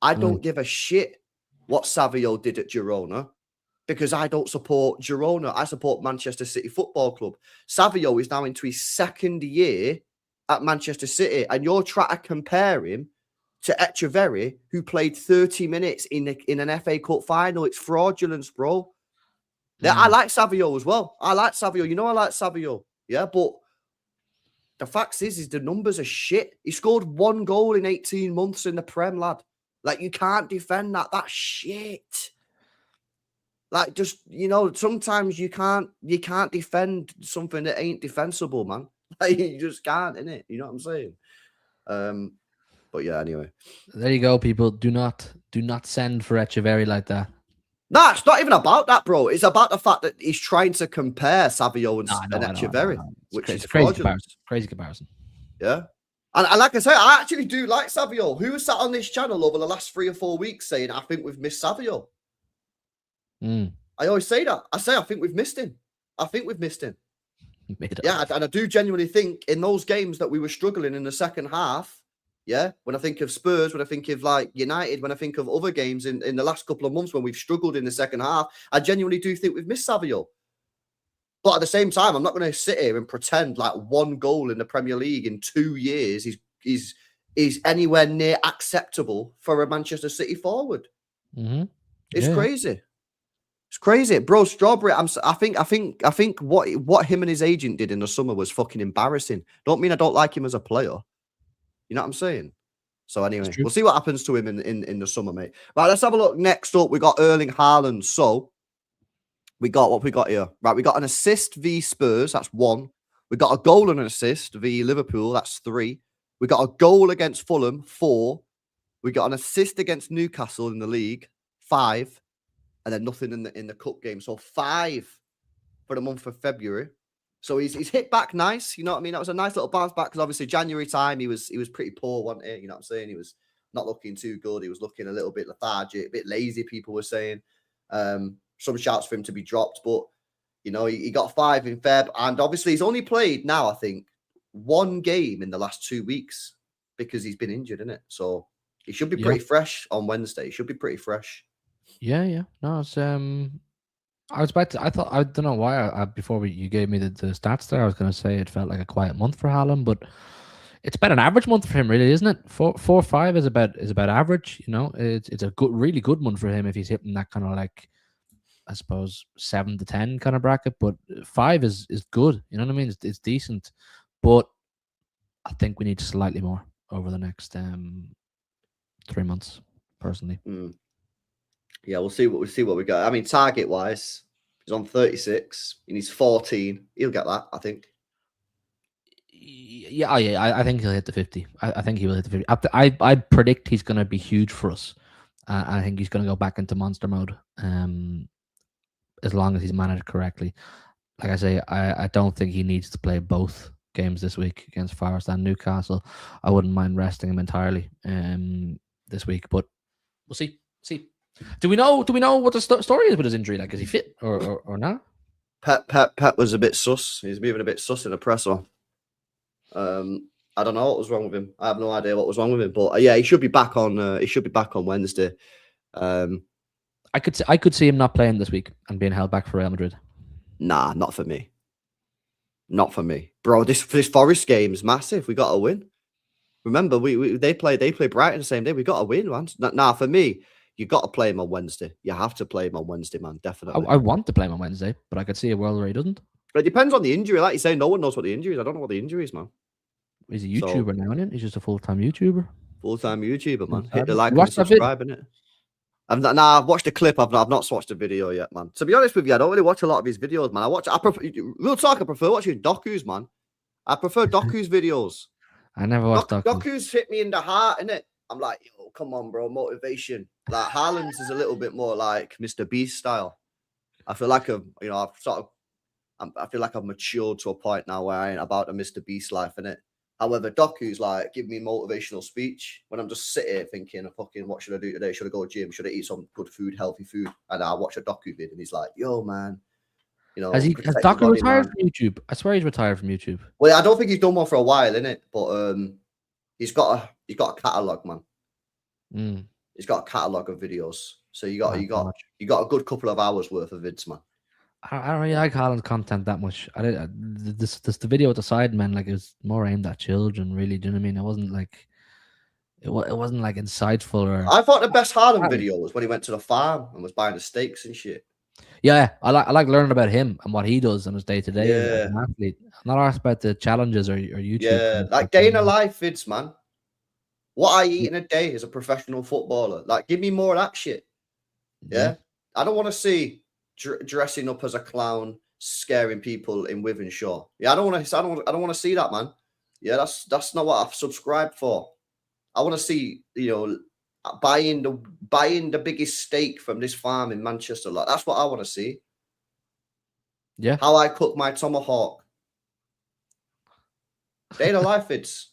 I don't give a shit what Savio did at Girona because I don't support Girona. I support Manchester City Football Club. Savio is now into his 2nd year at Manchester City, and you're trying to compare him to Echeverri, who played 30 minutes in an FA Cup final. It's fraudulence, bro. I like Savio as well. I like Savio. You know I like Savio. Yeah, but the fact is the numbers are shit. He scored 1 goal in 18 months in the Prem, lad. Like, you can't defend that. That's shit. Like, just, you know, sometimes you can't defend something that ain't defensible, man. Like, you just can't, innit? You know what I'm saying? But yeah, anyway. There you go, people. Do not send for Echeverri like that. Nah, it's not even about that, bro. It's about the fact that he's trying to compare Savio and Echeverri, which is crazy comparison. Crazy comparison. Yeah. And like I say, I actually do like Savio. Who has sat on this channel over the last 3 or 4 weeks saying, I think we've missed Savio? I always say that. I think we've missed him. I think we've missed him. Yeah, and I do genuinely think in those games that we were struggling in the second half, yeah, when I think of Spurs, when I think of like United, when I think of other games in the last couple of months when we've struggled in the second half, I genuinely do think we've missed Savio. But at the same time, I'm not going to sit here and pretend like 1 goal in the Premier League in 2 years is is anywhere near acceptable for a Manchester City forward. Mm-hmm. It's crazy. It's crazy, bro. Strawberry. I think what him and his agent did in the summer was fucking embarrassing. Don't mean I don't like him as a player. You know what I'm saying? So anyway, we'll see what happens to him in the summer, mate. Right, let's have a look. Next up, we got Erling Haaland. So we got what we got here. Right, we got an assist v Spurs. That's 1. We got a goal and an assist v Liverpool. That's 3. We got a goal against Fulham. 4. We got an assist against Newcastle in the league. 5. And then nothing in the cup game. So 5 for the month of February. So he's hit back nice. You know what I mean? That was a nice little bounce back because obviously January time he was pretty poor, wasn't he? You know what I'm saying? He was not looking too good. He was looking a little bit lethargic, a bit lazy, people were saying. Some shouts for him to be dropped, but you know, he got 5 in Feb, and obviously he's only played now, I think, 1 game in the last 2 weeks because he's been injured, isn't it? So he should be pretty fresh on Wednesday. He should be pretty fresh. Yeah. No, it's I was about to. I thought I don't know why. Before you gave me the stats there, I was going to say it felt like a quiet month for Haaland, but it's about an average month for him, really, isn't it? 4-5 is about average. You know, it's a really good month for him if he's hitting that kind of like, I suppose 7 to 10 kind of bracket. But 5 is good. You know what I mean? It's decent, but I think we need slightly more over the next 3 months, personally. Yeah, we'll see what we got. I mean, target wise, he's on 36. He needs 14. He'll get that, I think. Yeah, I think he'll hit the 50. I think he will hit the 50. I predict he's going to be huge for us. I think he's going to go back into monster mode. As long as he's managed correctly. Like I say, I don't think he needs to play both games this week against Forest and Newcastle. I wouldn't mind resting him entirely this week, but we'll see. Do we know what the story is with his injury? Like, is he fit or not? Pep was a bit sus. He's moving a bit sus in the presser. I don't know what was wrong with him. I have no idea what was wrong with him, but yeah, he should be back on. He should be back on Wednesday. I could see him not playing this week and being held back for Real Madrid. Nah, not for me. Not for me, bro. This Forest game is massive. We got to win. Remember, they play Brighton the same day. We got to win, man. Nah, for me, you got to play him on Wednesday. You have to play him on Wednesday, man. Definitely. I want to play him on Wednesday, but I could see a world where he doesn't. But it depends on the injury. Like you say, no one knows what the injury is. I don't know what the injury is, man. He's a YouTuber now, isn't it? He's just a full-time YouTuber. Full-time YouTuber, man. Hit the like and subscribe, innit? I've watched the clip. I've not watched the video yet, man. To be honest with you, I don't really watch a lot of his videos, man. I prefer watching Doku's, man. I prefer Doku's videos. I never watched Doku. Doku's hit me in the heart, innit? I'm like, yo, come on, bro, motivation. Like Haaland's is a little bit more like Mr. Beast style. I feel like I feel like I've matured to a point now where I ain't about the Mr. Beast life, innit? However, Doku's like, give me motivational speech when I'm just sitting here thinking, what should I do today? Should I go to the gym? Should I eat some good food, healthy food? And I watch a Doku vid and he's like, yo, man. You know, has Doku retired from YouTube? I swear he's retired from YouTube. Well, I don't think he's done one for a while, innit? But he's got a catalogue, man. He's got a catalogue of videos. So you got a good couple of hours worth of vids, man. I don't really like Haaland's content that much. The video with the Sidemen, like, it was more aimed at children, really. Do you know what I mean? It wasn't like it wasn't like insightful or. I thought the best Haaland video was when he went to the farm and was buying the steaks and shit. Yeah, I like learning about him and what he does on his day to day as an athlete. I'm not asked about the challenges or YouTube. Yeah, like day in a life vids, man. What I eat in a day as a professional footballer. Like, give me more of that shit. Yeah, I don't want to see dressing up as a clown, scaring people in Wythenshawe. Yeah, I don't want to see that, man. Yeah, that's not what I've subscribed for. I want to see, buying the biggest steak from this farm in Manchester. Like, that's what I want to see. Yeah. How I cook my tomahawk. Day in a life vids.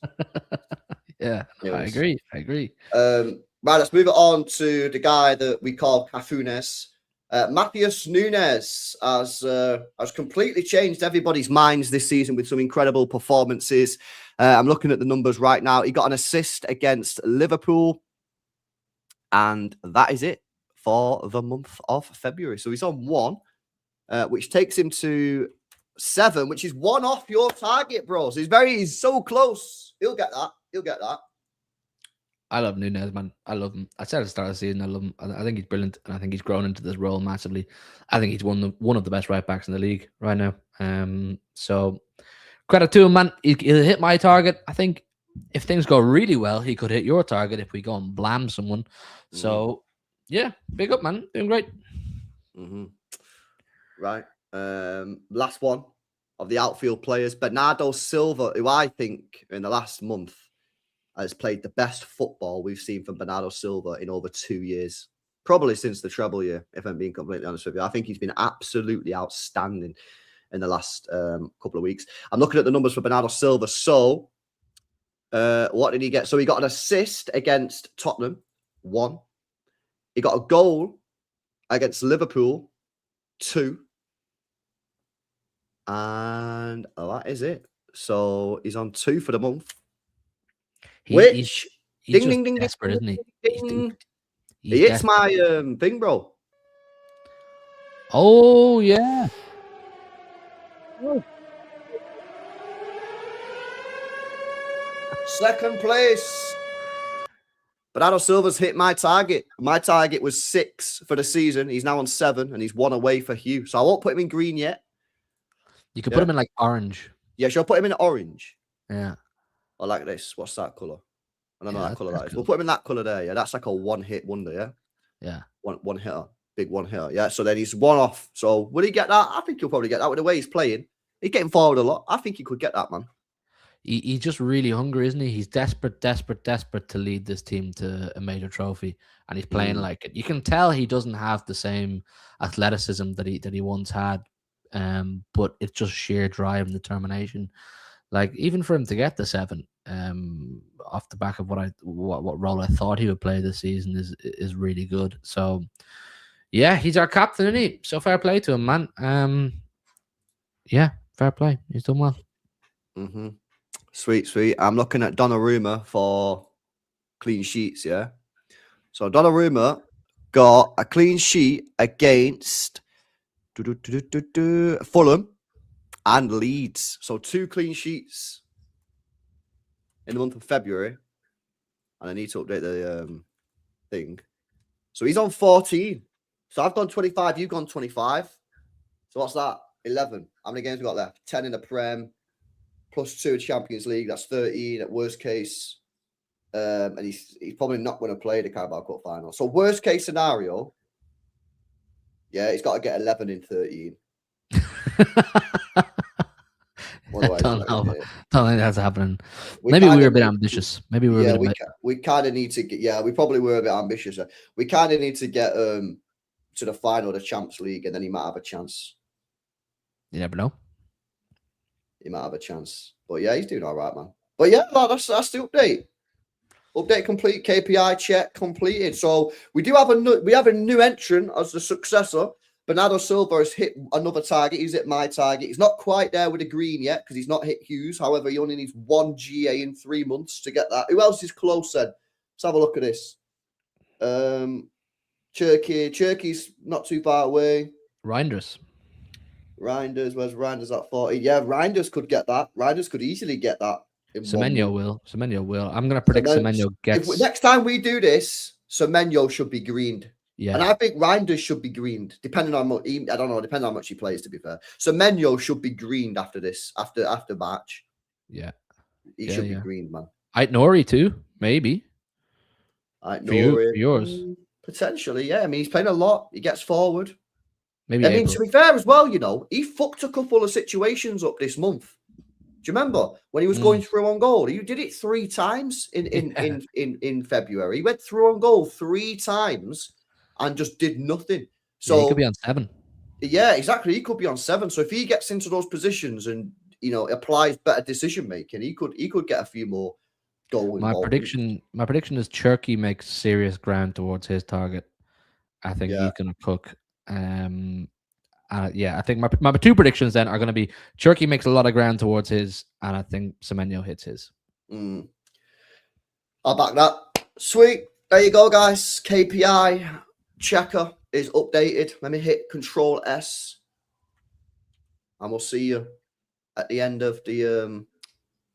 Yeah, anyways. I agree. Right, let's move it on to the guy that we call Cafunes. Matheus Nunez has completely changed everybody's minds this season with some incredible performances. I'm looking at the numbers right now. He got an assist against Liverpool. And that is it for the month of February. So he's on 1, which takes him to 7, which is 1 off your target, bro. So he's so close. He'll get that. I love Nunez, man. I love him. I said at the start of the season, I love him. I think he's brilliant, and I think he's grown into this role massively. I think he's one of the best right backs in the league right now. So credit to him, man. He'll hit my target. I think if things go really well, he could hit your target if we go and blam someone. So yeah, big up, man. Doing great. Right. Last one of the outfield players, Bernardo Silva, who I think in the last month has played the best football we've seen from Bernardo Silva in over 2 years. Probably since the treble year, if I'm being completely honest with you. I think he's been absolutely outstanding in the last couple of weeks. I'm looking at the numbers for Bernardo Silva. So, what did he get? So he got an assist against Tottenham, 1. He got a goal against Liverpool, 2. And that is it. So he's on 2 for the month. He's ding, ding, desperate, isn't he? He hits my thing, bro. Oh, yeah. Second place. Bernardo Silva's hit my target. My target was 6 for the season. He's now on 7, and he's 1 away for Hugh. So I won't put him in green yet. You could put him in like orange. Yeah, shall I put him in orange? Yeah. I like this. What's that colour? I don't know Yeah, that colour that is. cool. We'll put him in that colour there. Yeah, that's like a one-hit wonder, yeah? Yeah. One hitter. Big one hitter. Yeah, so then he's 1 off. So will he get that? I think he'll probably get that with the way he's playing. He's getting forward a lot. I think he could get that, man. He's just really hungry, isn't he? He's desperate to lead this team to a major trophy, and he's playing like it. You can tell he doesn't have the same athleticism that he once had, but it's just sheer drive and determination. Like even for him to get the 7, off the back of what role I thought he would play this season is really good. So yeah, he's our captain, isn't he? So fair play to him, man. Yeah, fair play. He's done well. Sweet. I'm looking at Donnarumma for clean sheets, yeah? So Donnarumma got a clean sheet against Fulham and Leeds. So 2 clean sheets in the month of February. And I need to update the thing. So he's on 14. So I've gone 25, you've gone 25. So what's that? 11. How many games we got left? 10 in the Prem. +2 in Champions League. That's 13 at worst case. And he's probably not going to play the Carabao Cup final. So worst case scenario, yeah, he's got to get 11 in 13. Don't think that's happening. Maybe we were a bit ambitious. Maybe we were we kind of need to get, we probably were a bit ambitious. We kind of need to get to the final of the Champions League, and then he might have a chance. You never know. He might have a chance. But yeah, he's doing all right, man. But yeah, that's the update. Update complete. KPI check completed. So we have a new entrant as the successor. Bernardo Silva has hit another target. He's hit my target. He's not quite there with the green yet because he's not hit Hughes. However, he only needs 1 GA in 3 months to get that. Who else is close then? Let's have a look at this. Cherki's not too far away. Reinders, where's Reinders at 40? Yeah, Reinders could get that. Reinders could easily get that. Semenyo will. I'm going to predict Semenyo gets... Next time we do this, Semenyo should be greened. Yeah. And I think Reinders should be greened, depending on what depending on how much he plays, to be fair. Semenyo should be greened after this, after March. Yeah. He should be greened, man. Nori too, maybe. Nori. For yours. Potentially, yeah. I mean, he's playing a lot. He gets forward. Maybe. I mean, to be fair as well, he fucked a couple of situations up this month. Do you remember when he was going through on goal? He did it 3 times in February. He went through on goal 3 times and just did nothing. So he could be on 7. Yeah, exactly. He could be on 7. So if he gets into those positions and applies better decision making, he could get a few more goals. My prediction is Cherki makes serious ground towards his target. I think he's going to cook. I think my 2 predictions then are going to be Cherki makes a lot of ground towards his, and I think Semenyo hits his. I'll back that. Sweet. There you go, guys. KPI checker is updated. Let me hit Control S, and we'll see you at the end of the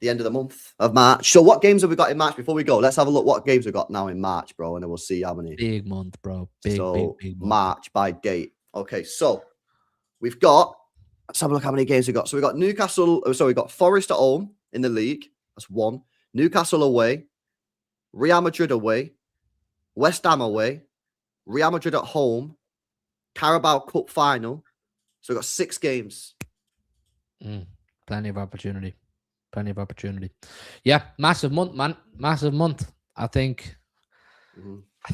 the end of the month of March. So what games have we got in March before we go? Let's have a look what games we've got now in March, bro, and then we'll see how many. Big month, bro. Big month. March by date. Okay, so we've got, let's have a look how many games we got. So we got Newcastle, we got Forest at home in the league. That's 1. Newcastle away, Real Madrid away, West Ham away, Real Madrid at home, Carabao Cup final. So we've got 6 games. Plenty of opportunity. Yeah, massive month, man. Massive month. I think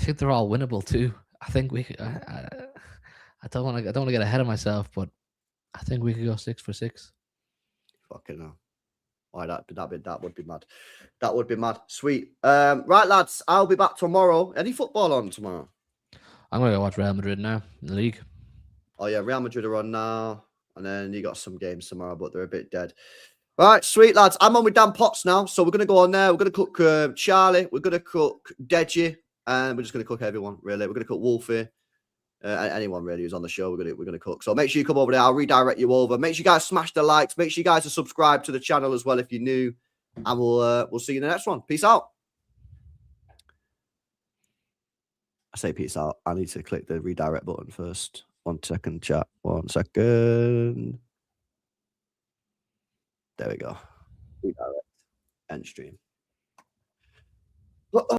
they're all winnable too. I think we could, I don't want to get ahead of myself, but I think we could go 6 for 6. Fucking hell. Why that would be mad. That would be mad. Sweet. Right, lads, I'll be back tomorrow. Any football on tomorrow? I'm gonna go watch Real Madrid now in the league. Oh yeah, Real Madrid are on now. And then you got some games tomorrow, but they're a bit dead. Right, sweet lads. I'm on with Dan Potts now. So we're going to go on there. We're going to cook Charlie. We're going to cook Deji. And we're just going to cook everyone, really. We're going to cook Wolfie. Anyone really who's on the show, we're going to cook. So make sure you come over there. I'll redirect you over. Make sure you guys smash the likes. Make sure you guys are subscribed to the channel as well if you're new. And we'll see you in the next one. Peace out. I say peace out. I need to click the redirect button first. 1 second, chat. 1 second. There we go. Redirect. End stream.